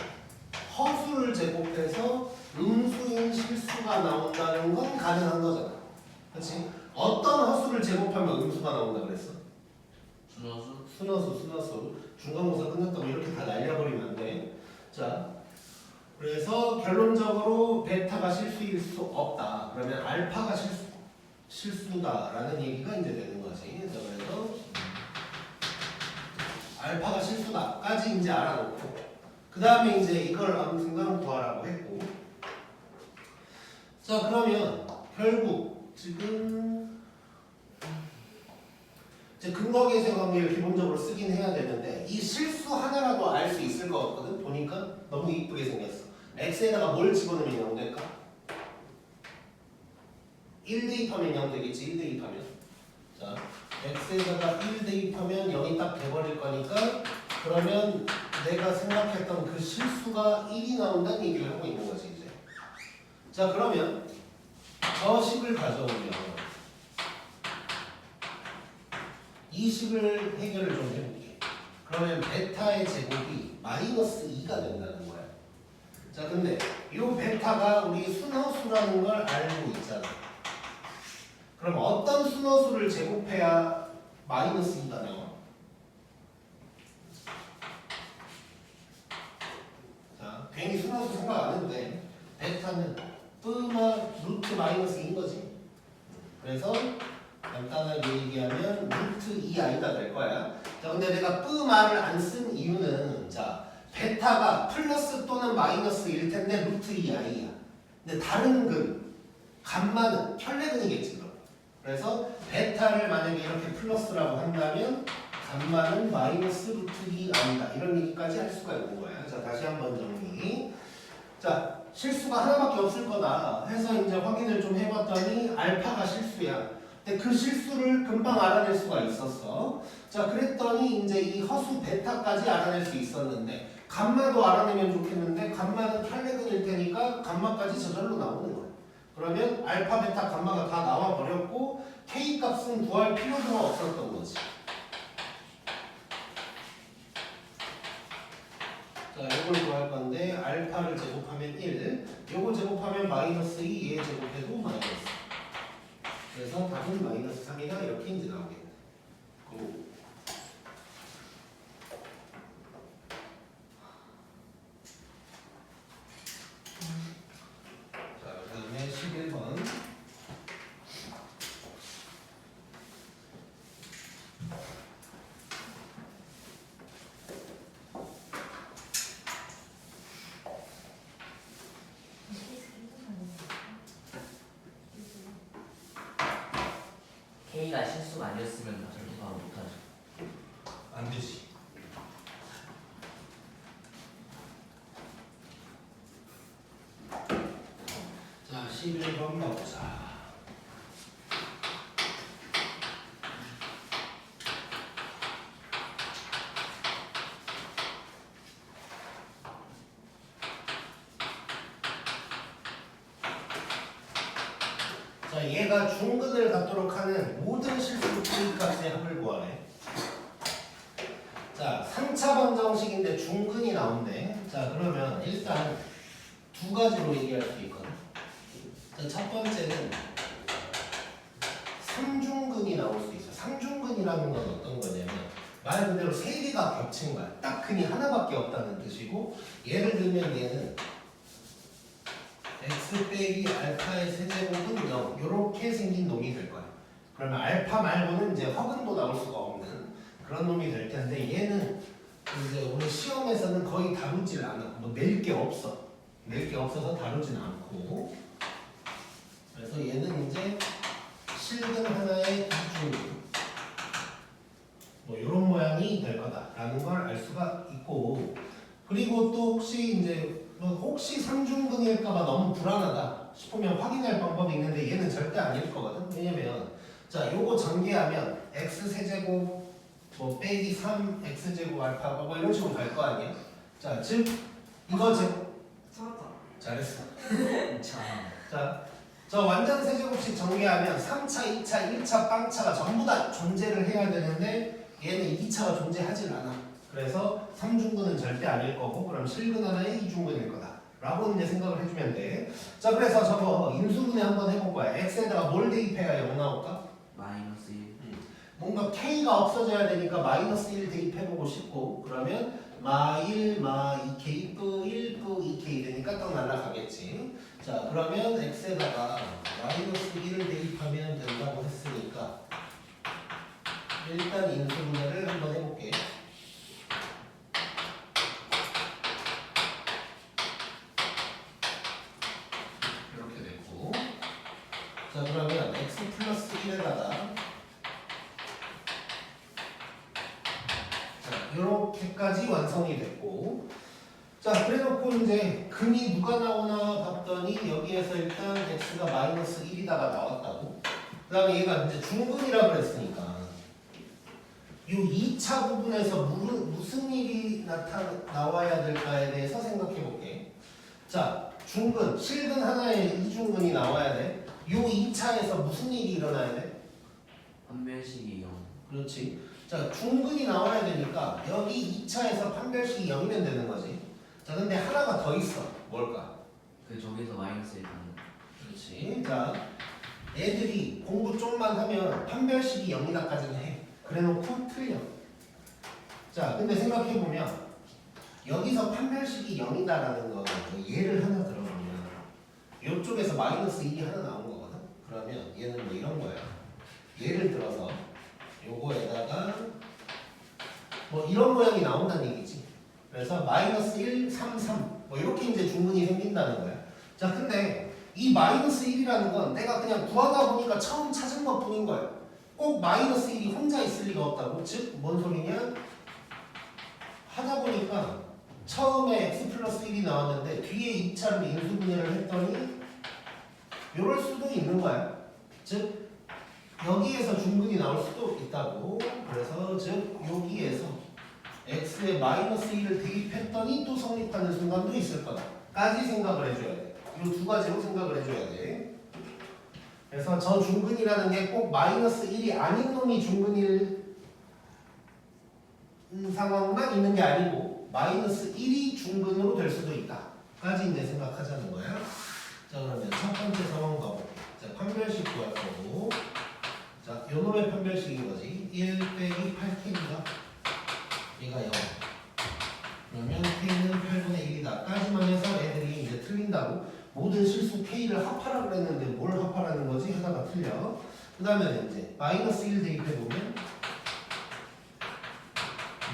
허수를 제곱해서 음수인 실수가 나온다는 건 가능한 거잖아. 그렇지? 어떤 허수를 제곱하면 음수가 나온다 그랬어? 순허수. 중간고사 끝났다고 이렇게 다 날려버리면 안 돼. 자, 그래서 결론적으로 베타가 실수일 수 없다. 그러면 알파가 실수다라는 얘기가 이제 되는 거지. 그래서 알파가 실수다까지 이제 알아놓고 그 다음에 이제 이걸 아무튼간 구하라고 했고. 자, 그러면 결국 지금 이제 근거계세 관계를 기본적으로 쓰긴 해야 되는데 이 실수 하나라도 알 수 있을 것 같거든. 보니까 너무 이쁘게 생겼어. x에다가 뭘 집어넣으면 0 될까? 1 대입하면 0 되겠지. 1 대입하면. 자, x에다가 1 대입하면 0이 딱 돼버릴 거니까 그러면 내가 생각했던 그 실수가 1이 나온다는 얘기를 하고 있는 거지 이제. 자, 그러면 저 식을 가져오면 이 식을 해결을 좀 해볼게. 그러면 베타의 제곱이 마이너스 2가 된다는 거야. 자, 근데 이 베타가 우리 순허수라는 걸 알고 있잖아. 그럼 어떤 순허수를 제곱해야 마이너스 2가 나와? 자, 괜히 순허수 생각 안 해도 돼. 베타는 뿌마 루트 마이너스 2인 거지. 그래서 간단하게 얘기하면 루트 2i가 될 거야. 자, 근데 내가 뿌마를 안 쓴 이유는 자, 베타가 플러스 또는 마이너스일 텐데 루트 2i야. 근데 다른 근, 감마는 편례근이겠지 그럼. 그래서 베타를 만약에 이렇게 플러스라고 한다면 감마는 마이너스 루트 2i다. 이런 얘기까지 할 수가 있는 거야. 자, 다시 한번 정리. 자, 실수가 하나밖에 없을 거다 해서 이제 확인을 좀 해봤더니 알파가 실수야. 근데 그 실수를 금방 알아낼 수가 있었어. 자, 그랬더니 이제 이 허수 베타까지 알아낼 수 있었는데 감마도 알아내면 좋겠는데 감마는 편례근일 테니까 감마까지 저절로 나오는 거야. 그러면 알파, 베타, 감마가 다 나와 버렸고 K 값은 구할 필요가 없었던 거지. 자, 이걸 구할 건데 알파를 제곱하면 1, 요거 제곱하면 마이너스 2, 얘 제곱해도 마이너스. 그래서 답은 마이너스 3이다 이렇게 이제 나오겠네. 자, 그다음에 11번. K가 실수가 아니었으면 절대 바로 못하죠. 안 되지. 자, 11번 가보자. 자, 얘가 중근을 갖도록 하는 모든 실수 K 값의 합을 구하래. 자, 3차 방정식인데 중근이 나온대. 자, 그러면 일단 두 가지로 얘기할 수 있거든. 자, 첫 번째는 삼중근이 나올 수 있어. 삼중근이라는 건 어떤 거냐면 말 그대로 세 개가 겹친 거야. 딱 근이 하나밖에 없다는 뜻이고, 예를 들면 얘는 x 빼기 알파의 세제곱은 0 이렇게 생긴 놈이 될 거야. 그러면 알파 말고는 이제 허근도 나올 수가 없는 그런 놈이 될 텐데, 얘는 이제 우리 시험에서는 거의 다루질 않아. 뭐 낼 게 없어. 낼 게 없어서 다루진 않고, 그래서 얘는 이제 실근 하나의 이중 뭐 이런 모양이 될 거다라는 걸 알 수가 있고, 그리고 또 혹시 이제 혹시 삼중근일까봐 너무 불안하다 싶으면 확인할 방법이 있는데 얘는 절대 아닐 거거든. 왜냐면 자, 요거 전개하면 x 세제곱 뭐 빼기 3 x 제곱 알파 뭐 이런 식으로 갈 거 아니야. 자, 즉 이거 잘했다. 잘했어. 참. 자, 저 완전 세제곱식 전개하면 3차, 2차, 1차 빵차가 전부 다 존재를 해야 되는데 얘는 2차가 존재하질 않아. 그래서 3중근은 절대 아닐 거고, 그럼 실근 하나의 2중근일 거다 라고 이제 생각을 해주면 돼. 자, 그래서 저거 인수분해 한번 해볼 거야. x에다가 뭘 대입해야 0 나올까? 마이너스 1. 뭔가 k가 없어져야 되니까 마이너스 1 대입해보고 싶고, 그러면 마1, 마2k, 뿌1, 뿌2k 되니까 딱 날라가겠지. 자, 그러면 x에다가 마이너스 1을 대입하면 된다고 했으니까 일단 인수분해를 한번 해볼게. 이렇게 됐고, 자, 그러면 x 플러스 1에다가 이렇게까지 완성이 됐고, 자, 그래놓고 이제 근이 누가 나오나 봤더니 여기에서 일단 x가 마이너스 1이다가 나왔다고. 그 다음에 얘가 이제 중근이라 그랬으니까 이 2차 부분에서 무슨 일이 나와야 될까에 대해서 생각해 볼게. 자, 중근, 실근 하나에 이중근이 나와야 돼. 이 2차에서 무슨 일이 일어나야 돼? 판별식이 0. 그렇지. 자, 중근이 나와야 되니까 여기 2차에서 판별식이 0이면 되는 거지. 자, 근데 하나가 더 있어. 뭘까? 그 저기서 마이너스 1 하는. 그렇지. 자, 애들이 공부 좀만 하면 판별식이 0이다까지는 해. 그래놓고 틀려. 자, 근데 생각해보면 여기서 판별식이 0이다라는 거 예를 하나 들어보면 이쪽에서 마이너스 1이 하나 나온 거거든. 그러면 얘는 뭐 이런 거야. 예를 들어서 요거에다가 뭐 이런 모양이 나온다는 얘기지. 그래서 마이너스 1, 3, 3 뭐 이렇게 이제 중근이 생긴다는 거야. 자, 근데 이 마이너스 1이라는 건 내가 그냥 구하다 보니까 처음 찾은 것 뿐인 거야. 꼭 마이너스 1이 혼자 있을 리가 없다고. 즉, 뭔 소리냐? 하다 보니까 처음에 x 플러스 1이 나왔는데 뒤에 2차를 인수분해를 했더니 이럴 수도 있는 거야. 즉, 여기에서 중근이 나올 수도 있다고. 그래서 즉 여기에서 x에 마이너스 1을 대입했더니 또 성립하는 순간도 있을 거다 까지 생각을 해줘야 돼. 이 두 가지로 생각을 해줘야 돼. 그래서 저 중근이라는 게 꼭 마이너스 1이 아닌 놈이 중근일 상황만 있는 게 아니고 마이너스 1이 중근으로 될 수도 있다 까지 이제 생각하자는 거야. 자, 그러면 첫 번째 상황 가볼게. 자, 판별식 구할 거고, 자, 요 놈의 판별식인 거지. 1 빼기 8k가 얘가 0. 그러면 k는 8분의 1이다 까지만 해서 애들이 이제 틀린다고. 모든 실수 k를 합하라고 그랬는데 뭘 합하라는 거지? 하다가 틀려. 그 다음에 이제 마이너스 1 대입해보면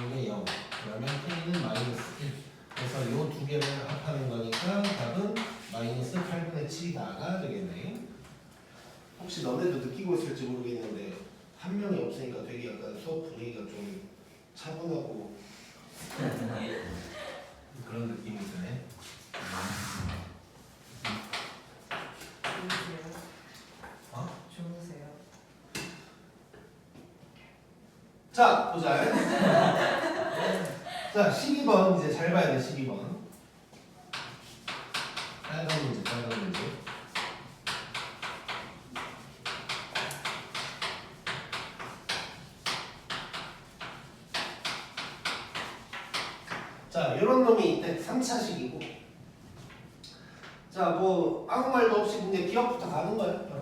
이게 0. 그러면 k는 마이너스 1. 그래서 요 두 개를 합하는 거니까 답은 마이너스 8분의 7이다가 되겠네. 혹시 너네도 느끼고 있을지 모르겠는데 한 명이 없으니까 되게 약간 수업 분위기가 좀 차분하고 그런 느낌이 드네. 좋으세요? 어? 좋으세요? 자, 보자. 자, 12번 이제 잘 봐야 돼. 12번. 빨간 문제, 빨간 문제. 자, 이런 놈이 3차식이고. 자, 뭐 아무 말도 없이 근데 기억부터 가는 거예요. 바로.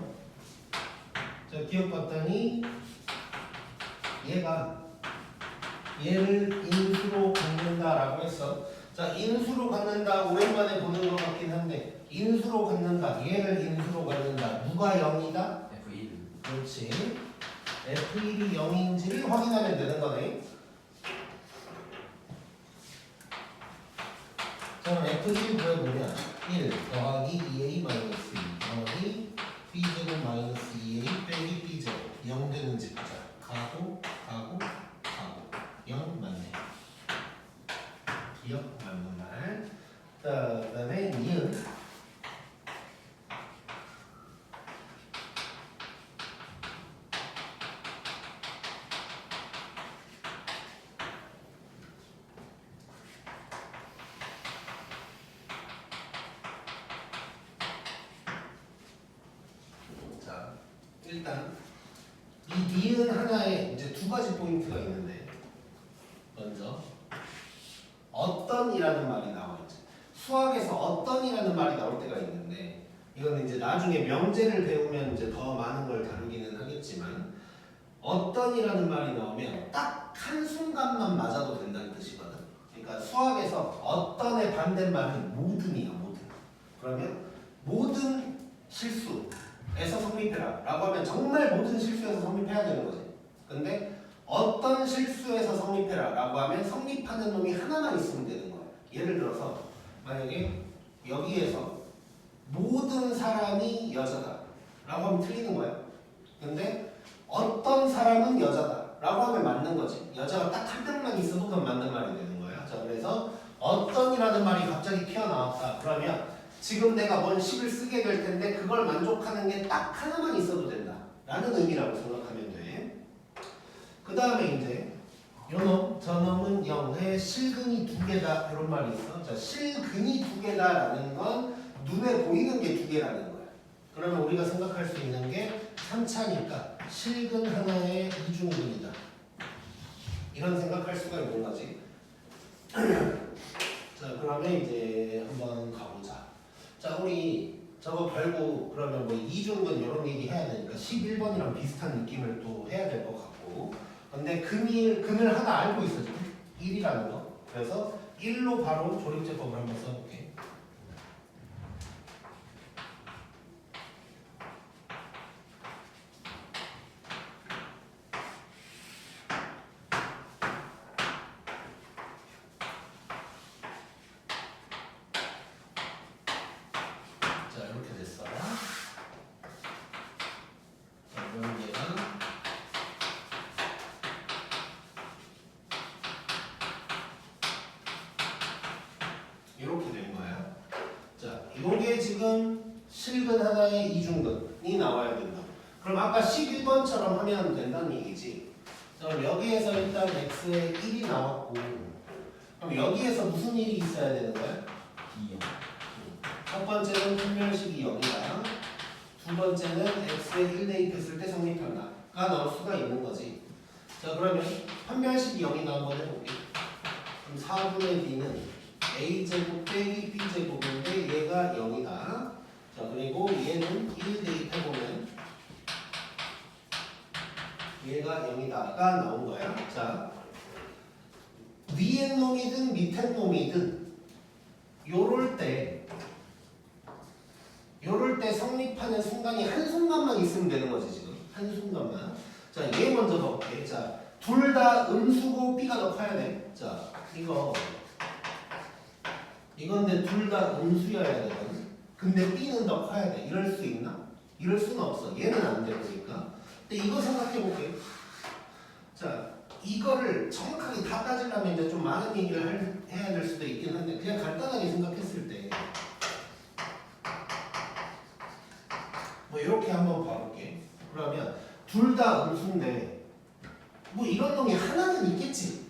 자, 기억 봤더니 얘를 인수로 갖는다라고 했어. 자, 인수로 갖는다 오랜만에 보는 것 같긴 한데 인수로 갖는다. 얘를 인수로 갖는다. 누가 0이다? F1. 그렇지. F1이 0인지를 확인하면 되는 거네. 그럼 F1 구해보면 1 더하기 2A 마이너스 2 더하기 B제곱 마이너스 2A 빼기 B제곱 0 되는 집. 자, 가고 0 맞네. 기억 맞는 말. 그 다음에 니은. 자, 일단 이 니은 하나에 이제 두 가지 포인트가 있는데, 먼저 어떤이라는 말이 나와있죠. 수학에서 어떤이라는 말이 나올 때가 있는데, 이거는 이제 나중에 명제를 배우면 이제 더 많은 걸 다루기는 하겠지만, 어떤이라는 말이 나오면 딱 한순간만 맞아도 된다는 뜻이거든. 그러니까 수학에서 어떤의 반대말은 모든이야, 모든. 그러면 모든 실수에서 성립해라 라고 하면 정말 모든 실수에서 성립해야 되는 거지. 근데 어떤 실수에서 성립해라 라고 하면 성립하는 놈이 하나만 있으면 되는 거야. 예를 들어서 만약에 여기에서 모든 사람이 여자다 라고 하면 틀리는 거야. 근데 어떤 사람은 여자다 라고 하면 맞는 거지. 여자가 딱 한 명만 있어도 그건 맞는 말이 되는 거야. 자, 그래서 어떤이라는 말이 갑자기 튀어나왔다. 그러면 지금 내가 뭔 식을 쓰게 될 텐데 그걸 만족하는 게 딱 하나만 있어도 된다 라는 의미라고 생각하면 돼. 그 다음에 이제 요놈, 저놈은 0에 실근이 2개다 이런 말이 있어. 자, 실근이 2개다라는 건 눈에 보이는 게 2개라는 거야. 그러면 우리가 생각할 수 있는 게 3차니까 실근 하나의 이중근이다 이런 생각할 수가 있는 거지. 자, 그러면 이제 한번 가보자. 자, 우리 저거 별고 그러면 뭐 이중근 이런 얘기 해야 되니까 11번이랑 비슷한 느낌을 또 해야 될 것 같고, 근데 근을 하나 알고 있어 지금 1이라는 거. 그래서 1로 바로 조립제법을 한번 써볼게. 자, 이렇게 됐어. 자, 그럼 얘가 이렇게 된 거야. 자, 이게 지금 실근 하나의 이중근이 나와야 된다. 그럼 아까 11번처럼 하면 된다는 얘기지. 자, 그럼 여기에서 일단 x에 1이 나왔고, 그럼 여기에서 무슨 일이 있어야 되는 거야? B요. 첫 번째는 판별식이 0이다. 두 번째는 x에 1 대입했을 때 성립한다가 나올 수가 있는 거지. 자, 그러면 판별식이 0이나 한번 해볼게. 그럼 4분의 b는 a제곱 빼기 b제곱인데 얘가 0이다. 자, 그리고 얘는 1 대입해보면 얘가 0이다가 나온 거야. 자, 위에 놈이든 밑에 놈이든 요럴 때 성립하는 순간이 한순간만 있으면 되는 거지 지금. 한순간만. 자, 얘 먼저 넣을게. 자, 둘 다 음수고 b가 더 커야 돼. 자, 이건데 둘 다 음수여야 되거든. 근데 b는 더 커야 돼. 이럴 수 있나? 이럴 수는 없어. 얘는 안 돼 보니까. 근데 이거 생각해 볼게. 자, 이거를 정확하게 다 따지려면 이제 좀 많은 얘기를 해야 될 수도 있긴 한데 그냥 간단하게 생각했을 때 뭐 이렇게 한번 봐볼게. 그러면 둘 다 음수인데 뭐 이런 놈이 하나는 있겠지.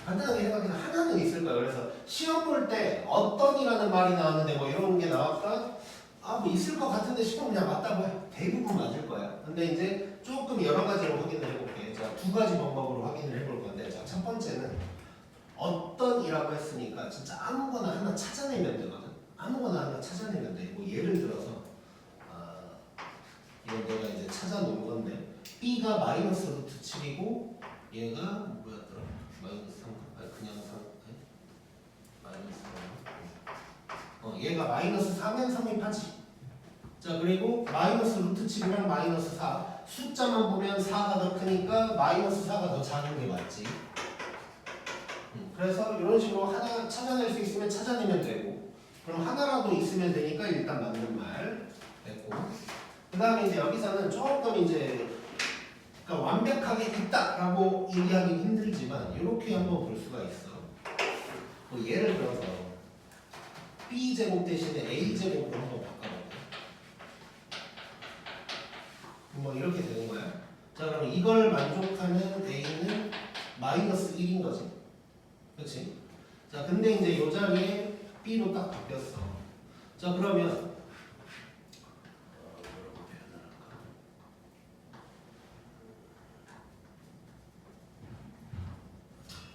간단하게 생각해서 하나는 있을 거야. 그래서 시험 볼 때 어떤이라는 말이 나왔는데 뭐 이런 게 나왔다. 아, 뭐 있을 것 같은데 싶으면 그냥 맞다고 해. 대부분 맞을 거야. 근데 이제 조금 여러 가지로 확인을 해볼게. 자, 두 가지 방법으로 확인을 해볼 건데, 자, 첫 번째는 어떤 무조건이라고 했으니까 진짜 아무거나 하나 찾아내면 되거든. 아무거나 하나 찾아내면 돼. 뭐 예를 들어서 이건 내가 이제 찾아놓은 건데 b가 마이너스 루트 7이고 얘가 뭐였더라? 마이너스 3, 그냥 3, 마이너스 3. 얘가 마이너스 4면 성립하지. 자 그리고 마이너스 루트 7이랑 마이너스 4 숫자만 보면 4가 더 크니까 마이너스 4가 더 작은 게 맞지. 그래서 이런 식으로 하나 찾아낼 수 있으면 찾아내면 되고 그럼 하나라도 있으면 되니까 일단 맞는 말 됐고 그 다음에 이제 여기서는 조금 이제 그러니까 완벽하게 있다라고 얘기하기 힘들지만 이렇게 한번 볼 수가 있어. 뭐 예를 들어서 b제곱 대신에 a제곱으로 한번 바꿔볼게. 뭐 이렇게 되는 거야. 자 그럼 이걸 만족하는 a는 마이너스 1인 거지. 그렇지? 자 근데 이제 이 자리에 b로 딱 바뀌었어. 자 그러면 뭐라고 표현을 할까?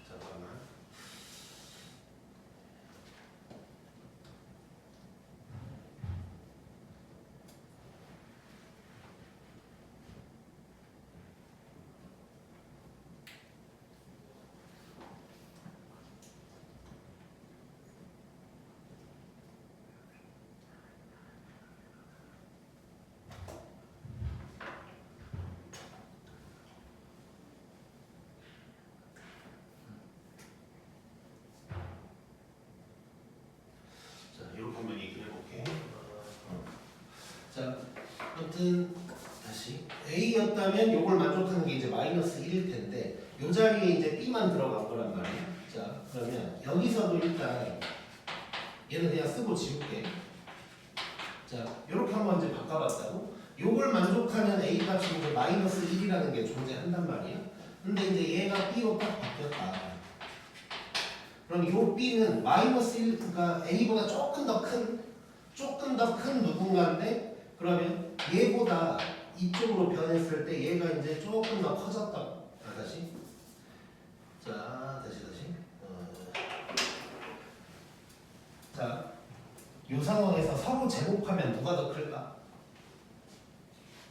잠깐만. 이렇게 한번 얘기를 해볼게. 자, 아무튼 다시 A였다면 이걸 만족하는 게 이제 마이너스 1일 텐데 이 자리에 이제 B만 들어간 거란 말이야. 자, 그러면 여기서도 일단 얘는 그냥 쓰고 지울게. 자, 이렇게 한번 이제 바꿔봤다고. 요걸 만족하는 A 값이 이제 마이너스 1이라는 게 존재한단 말이야. 근데 이제 얘가 B로 딱 바뀌었다. 그럼 요 B는 마이너스 1, 그러니까 A보다 조금 더 큰 누군가인데 그러면 얘보다 이쪽으로 변했을 때 얘가 이제 조금 더 커졌다. 다시. 자, 다시. 자, 요 상황에서 서로 제곱하면 누가 더 클까?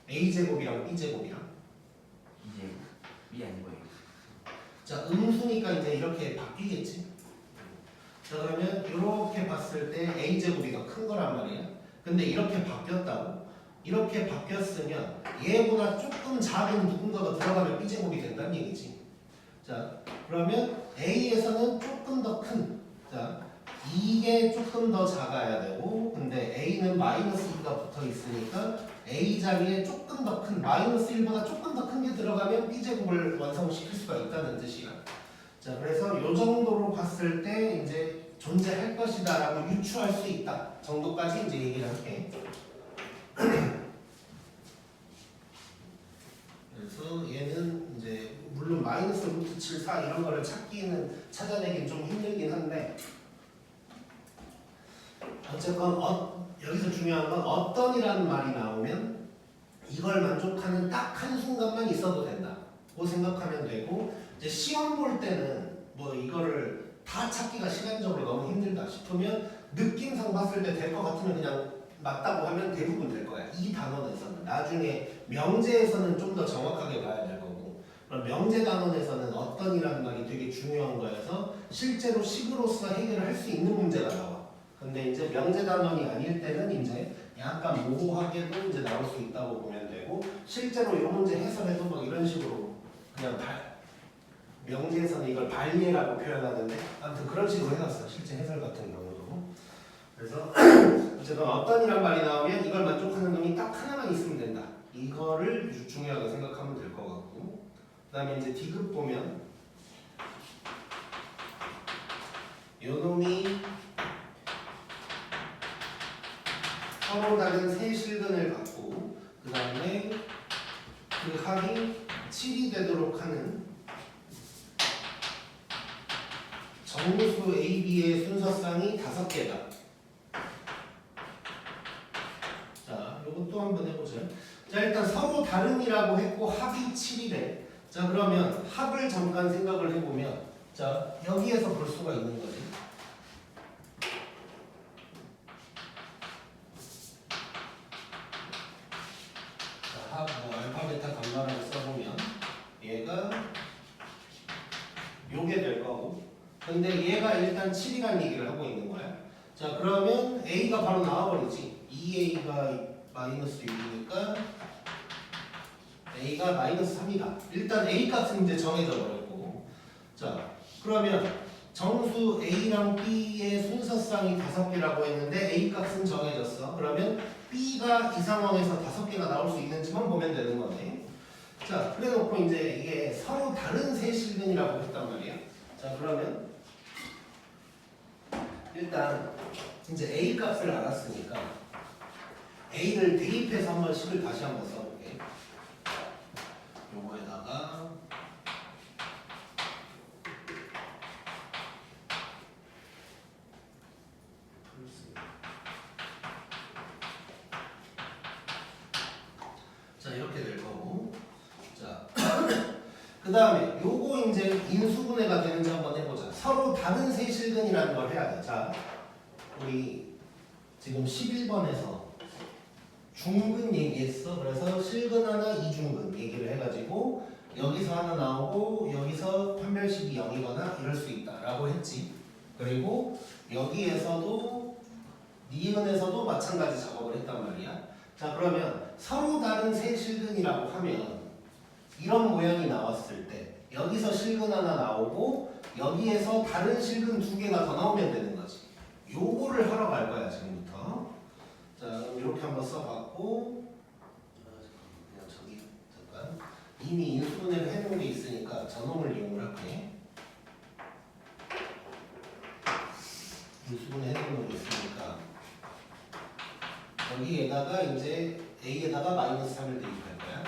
A제곱이랑 B제곱이랑. 이제 B 아닌 거예요. 자, 음수니까 이제 이렇게 바뀌겠지. 자 그러면 이렇게 봤을 때 a제곱이 더 큰 거란 말이야. 근데 이렇게 바뀌었다고? 이렇게 바뀌었으면 얘보다 조금 작은 누군가가 들어가면 b제곱이 된다는 얘기지. 자 그러면 a에서는 조금 더 큰, 자 이게 조금 더 작아야 되고 근데 a는 마이너스 2가 붙어 있으니까 a 자리에 조금 더 큰 마이너스 1보다 조금 더 큰 게 들어가면 b제곱을 완성시킬 수가 있다는 뜻이야. 자 그래서 이 정도로 봤을 때 이제 존재할 것이다라고 유추할 수 있다 정도까지 이제 얘기를 할게. 그래서 얘는 이제 물론 마이너스 루트 7, 4 이런 거를 찾아내긴 좀 힘들긴 한데 어쨌건 여기서 중요한 건 어떤이라는 말이 나오면 이걸 만족하는 딱 한순간만 있어도 된다고 생각하면 되고 이제 시험 볼 때는 뭐 이거를 다 찾기가 시간적으로 너무 힘들다 싶으면 느낌상 봤을 때 될 것 같으면 그냥 맞다고 하면 대부분 될 거야. 이 단원에서는 나중에 명제에서는 좀 더 정확하게 봐야 될 거고 그럼 명제 단원에서는 어떤이라는 말이 되게 중요한 거여서 실제로 식으로서 해결을 할 수 있는 문제가 나와. 근데 이제 명제 단원이 아닐 때는 이제 약간 모호하게도 이제 나올 수 있다고 보면 되고 실제로 이 문제 해설에도 막 이런 식으로 그냥 명제에서는 이걸 발예라고 표현하는데 아무튼 그런 식으로 해놨어. 실제 해설 같은 경우도. 그래서 어쨌든 어떤이란 말이 나오면 이걸 만족하는 놈이 딱 하나만 있으면 된다. 이거를 중요하게 생각하면 될 것 같고 그 다음에 이제 D급 보면 요 놈이 서로 다른 세 실근을 갖고 그 다음에 그 합이 7이 되도록 하는 정수 AB의 순서쌍이 5개다. 자, 이것도 한번 해보죠. 자, 일단 서로 다름이라고 했고 합이 7이래. 자, 그러면 합을 잠깐 생각을 해보면 자, 여기에서 볼 수가 있는 거지. 자, 뭐 알파, 베타, 감마라고 써보면 얘가 요게 될 거고, 근데 얘가 일단 7이라는 얘기를 하고 있는 거야. 자, 그러면 A가 바로 나와버리지. 2A가 마이너스 6이니까 A가 마이너스 3이다. 일단 A 값은 이제 정해져 버렸고, 자, 그러면 정수 A랑 B의 순서쌍이 5개라고 했는데 A 값은 정해졌어. 그러면 B가 이 상황에서 5개가 나올 수 있는지만 보면 되는 거네. 자, 그래 놓고 이제 이게 서로 다른 세 실근이라고 했단 말이야. 자, 그러면 일단 이제 A 값을 알았으니까 A를 대입해서 한번 식을 다시 한번 써볼게. 요거에다가 자, 이렇게 될 거고, 자, 그 다음에 요거 이제 인수분해가 되는지 한번 해보자. 서로 다른 세 실근이라는 걸 해야 돼. 자, 우리 지금 11번에서 중근 얘기했어. 그래서 실근 하나, 이중근 얘기를 해가지고 여기서 하나 나오고 여기서 판별식이 0이거나 이럴 수 있다라고 했지. 그리고 여기에서도 니은에서도 마찬가지 작업을 했단 말이야. 자, 그러면 서로 다른 세 실근이라고 하면 이런 모양이 나왔을 때 여기서 실근 하나 나오고 여기에서 다른 실근 2개가 더 나오면 되는 거지. 요거를 하러 갈 거야 지금부터. 자, 그럼 이렇게 한번 써봤고, 그냥 저기 잠깐 이미 인수분해를 해놓은 게 있으니까 저놈을 이용을 할게. 인수분해 해놓은 게 있으니까 여기에다가 이제 A에다가 마이너스 3을 대입할 거야.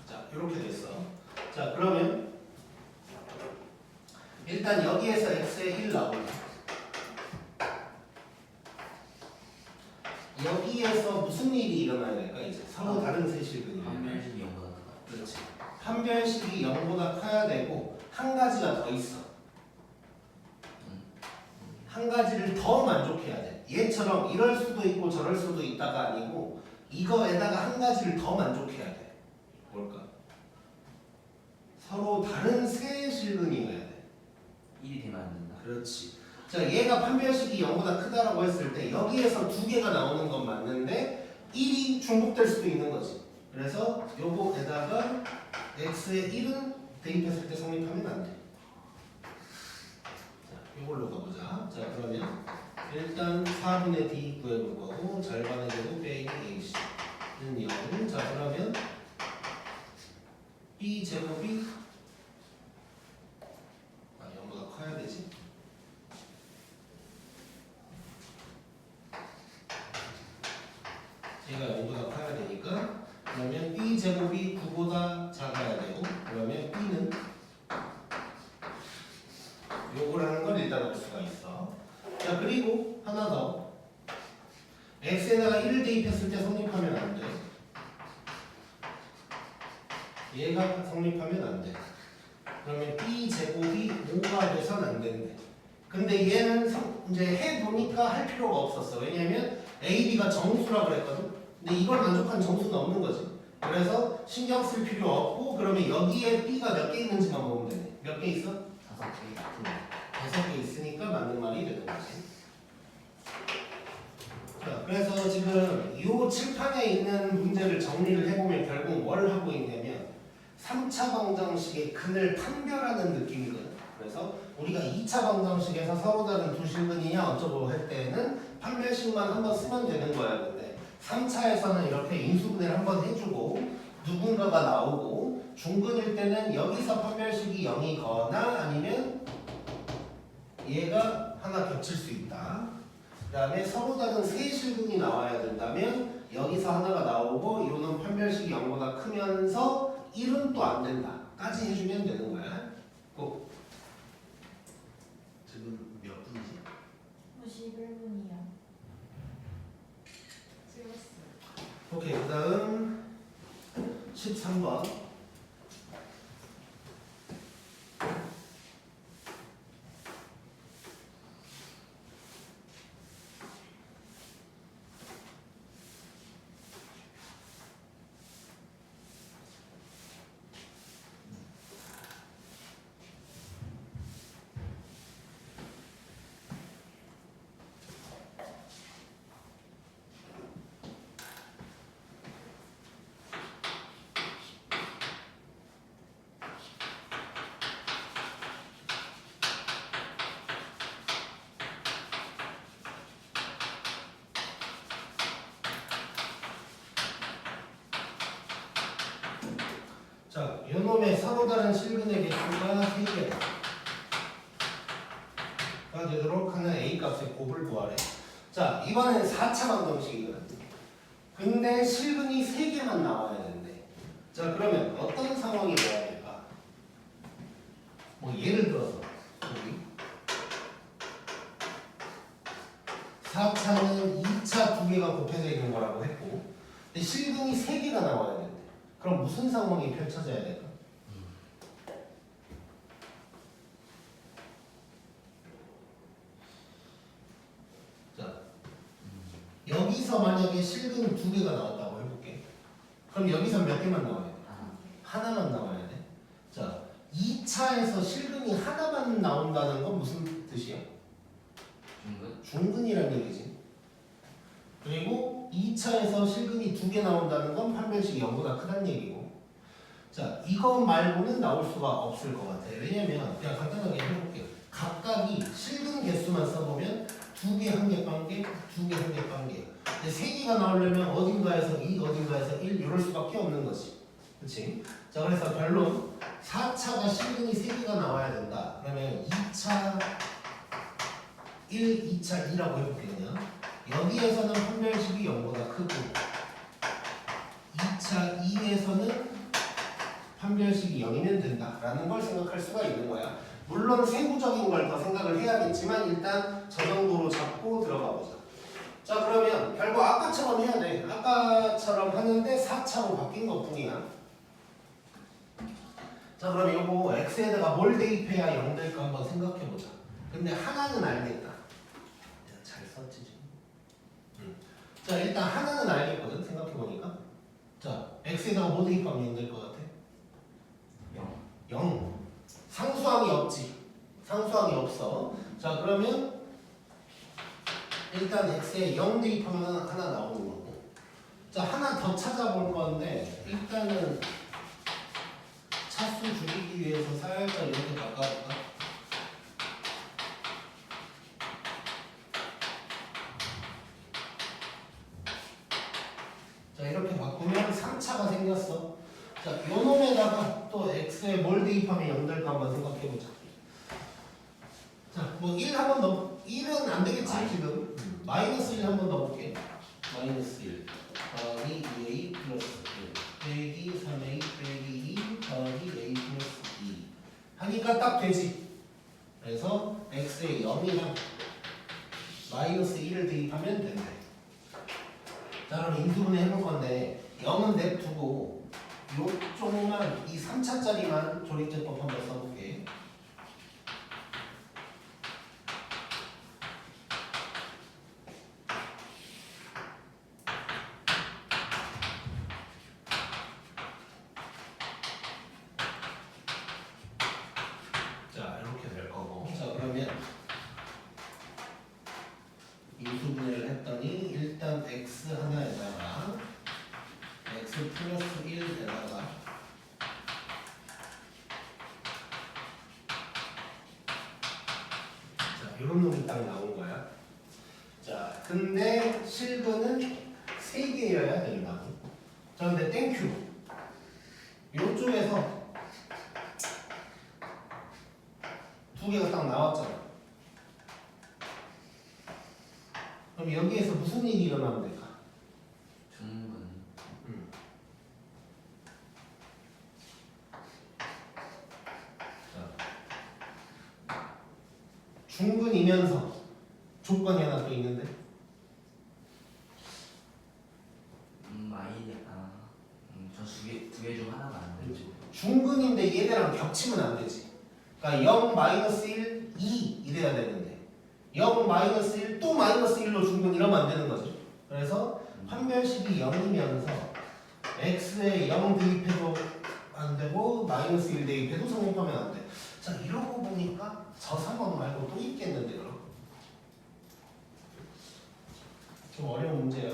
자, 이렇게 됐어. 자, 그러면 일단 여기에서 x에 1 나오고 여기에서 무슨 일이 일어나야 될까? 이제 서로 다른 세 실근이. 판별식이 0보다 크다. 그렇지. 판별식이 0보다 커야 되고 한 가지가 더 있어. 한 가지를 더 만족해야 돼. 얘처럼 이럴 수도 있고 저럴 수도 있다가 아니고 이거에다가 한 가지를 더 만족해야 돼. 뭘까? 서로 다른 세 실근이어야 돼. 1이 되면 안 된다. 그렇지. 자, 얘가 판별식이 0보다 크다라고 했을 때 여기에서 2개가 나오는 건 맞는데 1이 중복될 수도 있는 거지. 그래서 요거에다가 x에 1은 대입했을 때 성립하면 안 돼. 자, 요걸로 가보자. 자, 그러면 일단 4분의 d 구해볼 거고 절반의 제곱 빼기 ac는 0. 자, 그러면 b 제곱이 0보다 커야 되지. 얘가 0보다 커야 되니까 그러면 b 제곱이 9보다 작아야 되고 그러면 b는 요거라는 걸 일단 알 수가 있어. 자, 그리고 하나 더. x에다가 1을 대입했을 때 성립하면 안 돼. 얘가 성립하면 안 돼. 그러면 b 제곱이 5가 돼선 안 된대. 근데 얘는 이제 해보니까 할 필요가 없었어. 왜냐면 a, b가 정수라 그랬거든. 근데 이걸 만족한 정수는 없는 거지. 그래서 신경 쓸 필요 없고 그러면 여기에 b가 몇 개 있는지만 보면 되네. 몇 개 있어? 5개. 5개 있으니까 맞는 말이 되는 거지. 자, 그래서 지금 이 칠판에 있는 문제를 정리를 해보면 결국 뭘 하고 있냐면 3차 방정식의 근을 판별하는 느낌이거든. 그래서 우리가 2차 방정식에서 서로 다른 두 실근이냐 어쩌고 할 때는 판별식만 한번 쓰면 되는 거야. 근데 3차에서는 이렇게 인수분해를 한번 해주고 누군가가 나오고 중근일 때는 여기서 판별식이 0이거나 아니면 얘가 하나 겹칠 수 있다. 그 다음에 서로 다른 세 실근이 나와야 된다면 여기서 하나가 나오고 이거는 판별식이 0보다 크면서 1은 또 안 된다 까지 해주면 되는 거야. 꼭. 지금 몇 분이지? 51분이요. 찍었어요. 오케이, 그 다음 13번 요놈의 서로 다른 실근의 개수가 3개가 되도록 하는 A 값의 곱을 구하래. 자, 이번엔 4차 방정식이거든. 근데 실근이 3개만 나와야 된대. 자, 그러면 어떤 상황이 돼야 될까? 뭐 예를 들어서 여기 4차는 2차 2개가 곱해져 있는 거라고 했고, 근데 실근이 3개가 나와야 된대. 그럼 무슨 상황이 펼쳐져야 될까? 자, 여기서 만약에 실근 2개가 나왔다고 해볼게. 그럼 여기서 몇 개만 나와야 돼? 하나만 나와야 돼. 자, 2차에서 실근이 하나만 나온다는 건 무슨 뜻이야? 중근? 중근이라는 얘기지. 그리고 2차에서 실근이 2개 나온다는 건 판별식이 0보다 크다는 얘기고. 자, 이거 말고는 나올 수가 없을 것 같아. 왜냐면 그냥 간단하게 해볼게요. 각각이 실근 개수만 써보면 2개, 1개, 빵개, 2개, 1개, 빵개. 근데 3개가 나오려면 어딘가에서 2, 어딘가에서 1 이럴 수밖에 없는 거지. 그치? 자, 그래서 결론 4차가 실근이 3개가 나와야 된다. 그러면 2차 1, 2차 2라고 해볼게요. 그냥. 여기에서는 판별식이 0보다 크고 2차 2에서는 판별식이 0이면 된다라는 걸 생각할 수가 있는 거야. 물론 세부적인 걸 더 생각을 해야겠지만 일단 저 정도로 잡고 들어가 보자. 자, 그러면 결국 아까처럼 해야 돼. 아까처럼 하는데 4차로 바뀐 것 뿐이야. 자, 그럼 요거 x에다가 뭘 대입해야 0 될까 한번 생각해 보자. 근데 하나는 알겠다. 내가 잘 썼지 지금. 자, 일단 하나는 알겠거든. 생각해 보니까. 자, x에다가 뭐 대입하면 0 될 것 같아? 0. 상수항이 없지. 상수항이 없어. 자, 그러면 일단 x에 0 대입하면 하나 나오는 거고. 자, 하나 더 찾아볼 건데 일단은 차수 줄이기 위해서 살짝 이렇게 바꿔볼까? 자, 이렇게 바꾸면 3차가 생겼어. 자, 요 놈에다가 또 x에 뭘 대입하면 0 될까 한번 생각해보자. 자, 뭐 1 한번 넣어. 1은 안 되겠지 지금. 마이너스 1 한번 넣어볼게. 마이너스 1 더하기 2a 플러스 1 빼기 3a 빼기 2 더하기 a 플러스 2 하니까 딱 되지. 그래서 x에 0이랑 마이너스 1을 대입하면 된대. 자, 그럼 인수분해 해볼 건데 0은 냅두고 요쪽만 이 3차짜리만 조립제법 한번 써볼게. 자, 이렇게 될 거고. 자, 그러면 인수분해를 했더니 일단 x 하나에다가 x 플러스 1에다가 자, 이런 놈이 딱 나온 거야. 자, 근데 실근은 3개여야 된다고. 자, 근데 땡큐. 요쪽에서 2개가 딱 나왔잖아. 그럼 여기에서 무슨 일이 일어나면 될까? 중근. 중근이면서 조건이 하나 또 있는데 두 개 중 하나가 안 되죠. 중근인데 얘네랑 겹치면 안 되지. 그러니까 0 마이너스 1, 2 이래야 되는데 0 마이너스 1 또 마이너스 1로 중근 이러면 안 되는 거죠. 그래서 판별식이 0이면서 x에 0 대입해도 안 되고 마이너스 1 대입해도 성립하면 안 돼. 자, 이러고 보니까 저 상황 말고 또 있겠는데 그럼? 좀 어려운 문제야.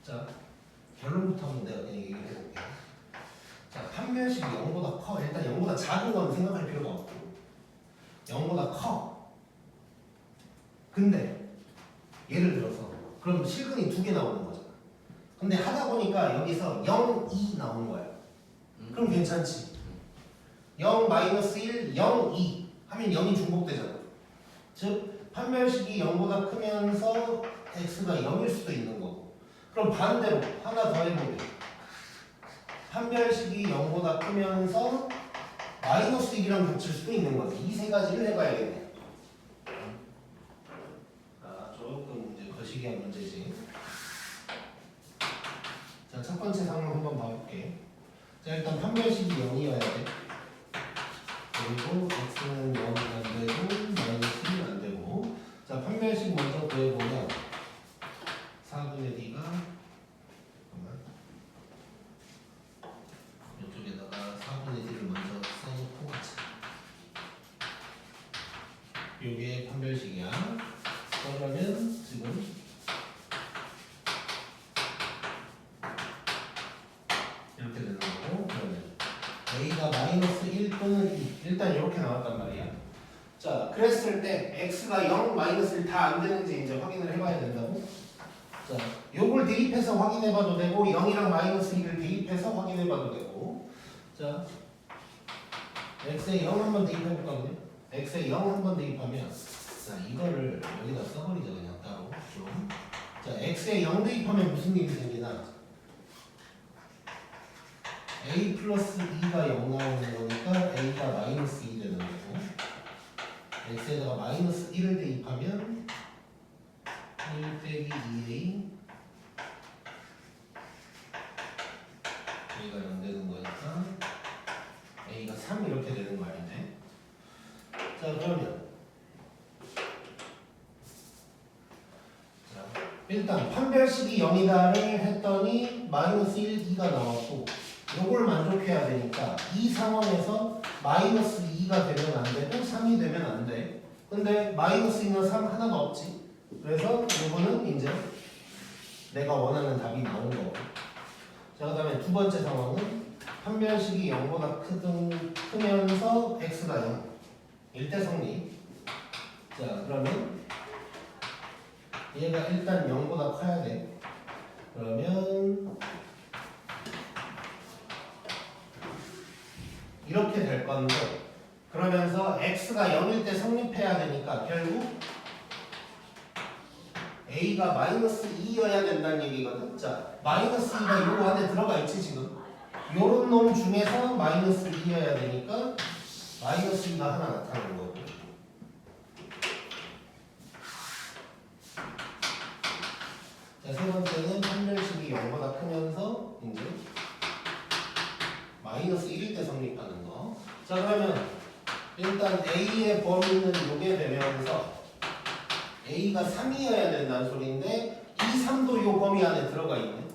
자, 결론부터 한번 내가 그냥 얘기를 해볼게. 자, 판별식이 0보다 커. 일단 0보다 작은 건 생각할 필요가 없고 0보다 커. 근데 예를 들어서 그럼 실근이 2개 나오는 거잖아. 근데 하다 보니까 여기서 0, 2 나온 거야. 그럼 괜찮지. 0, -1, 0, 2 하면 0이 중복되잖아. 즉 판별식이 0보다 크면서 x가 0일 수도 있는 거고. 그럼 반대로 하나 더 해보게. 판별식이 0보다 크면서 -1이랑 겹칠 수도 있는 거지. 이 세 가지를 해봐야겠네. 아, 조금 이제 거시기한 문제지. 자, 첫 번째 상황 한번 봐볼게. 자, 일단 판별식이 0이어야 돼. 그리고 x는 0이 안 되고 -1은 안 되고. 자, 판별식 먼저 구해보면 4분의 d가 잠깐만. 이쪽에다가 4분의 d를 먼저 써놓고 가자. 요게 판별식이야. 그러면 지금 이렇게 되는 거고, 그러면 a가 -1 또는 2 일단 이렇게 나왔단 말이야. 자, 그랬을 때 x가 0, -1 다 안 되는지 이제 확인을 해봐야 된다고. 자, 요걸 대입해서 확인해봐도 되고 0이랑 -1을 대입해서 확인해봐도 되고. 자, x에 0 한번 대입해볼까 그냥? x에 0 한번 대입하면 자, 이거를 여기다 써버리자 그냥 따로 좀. 자, x에 0 대입하면 무슨 일이 생기나? a 플러스 2가 0 나오는 거니까 a가 -2 되는 거고, x에다가 -1을 대입하면 1 빼기 2a a가 0 되는 거니까 a가 3 이렇게 되는 거 아니네. 자, 그러면 자, 일단 판별식이 0이다를 했더니 -1, 2가 나왔고, 요걸 만족해야 되니까 이 상황에서 -2가 되면 안 되고 3이 되면 안 돼. 근데 -2는 3 하나가 없지. 그래서 요거는 이제 내가 원하는 답이 나온 거고. 자, 그 다음에 두 번째 상황은 판별식이 0보다 크면서 x가 0 일대 성립. 자, 그러면 얘가 일단 0보다 커야 돼. 그러면 이렇게 될 건데, 그러면서 x가 0일 때 성립해야 되니까 결국 a가 -2여야 된다는 얘기거든. 자, -2가 요 안에 들어가 있지 지금. 요런 놈 중에서 -2여야 되니까 -2가 하나 나타나는 거고. 자, 세 번째는 판별식이 0보다 크면서 이제 -1일 때 성립하는 거. 자, 그러면 일단 a의 범위는 요게 되면서 a가 3이어야 된다는 소리인데 이 3도 요 범위 안에 들어가 있네.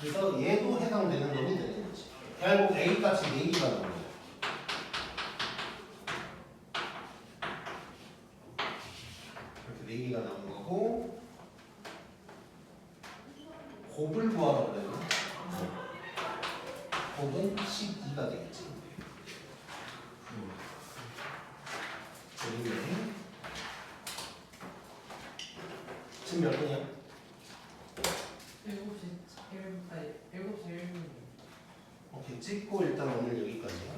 그래서 얘도 해당되는 놈이 되는 거지. 결국 a 값이 4개가 나오는 거야. 이렇게 4개가 나오는 거고, 곱을 구하라고 그래요. 곱은 12가 되겠지. 지금 몇 분이야? 7시 1분. 아니 7시 1분. 오케이, 찍고 일단 오늘 여기까지야.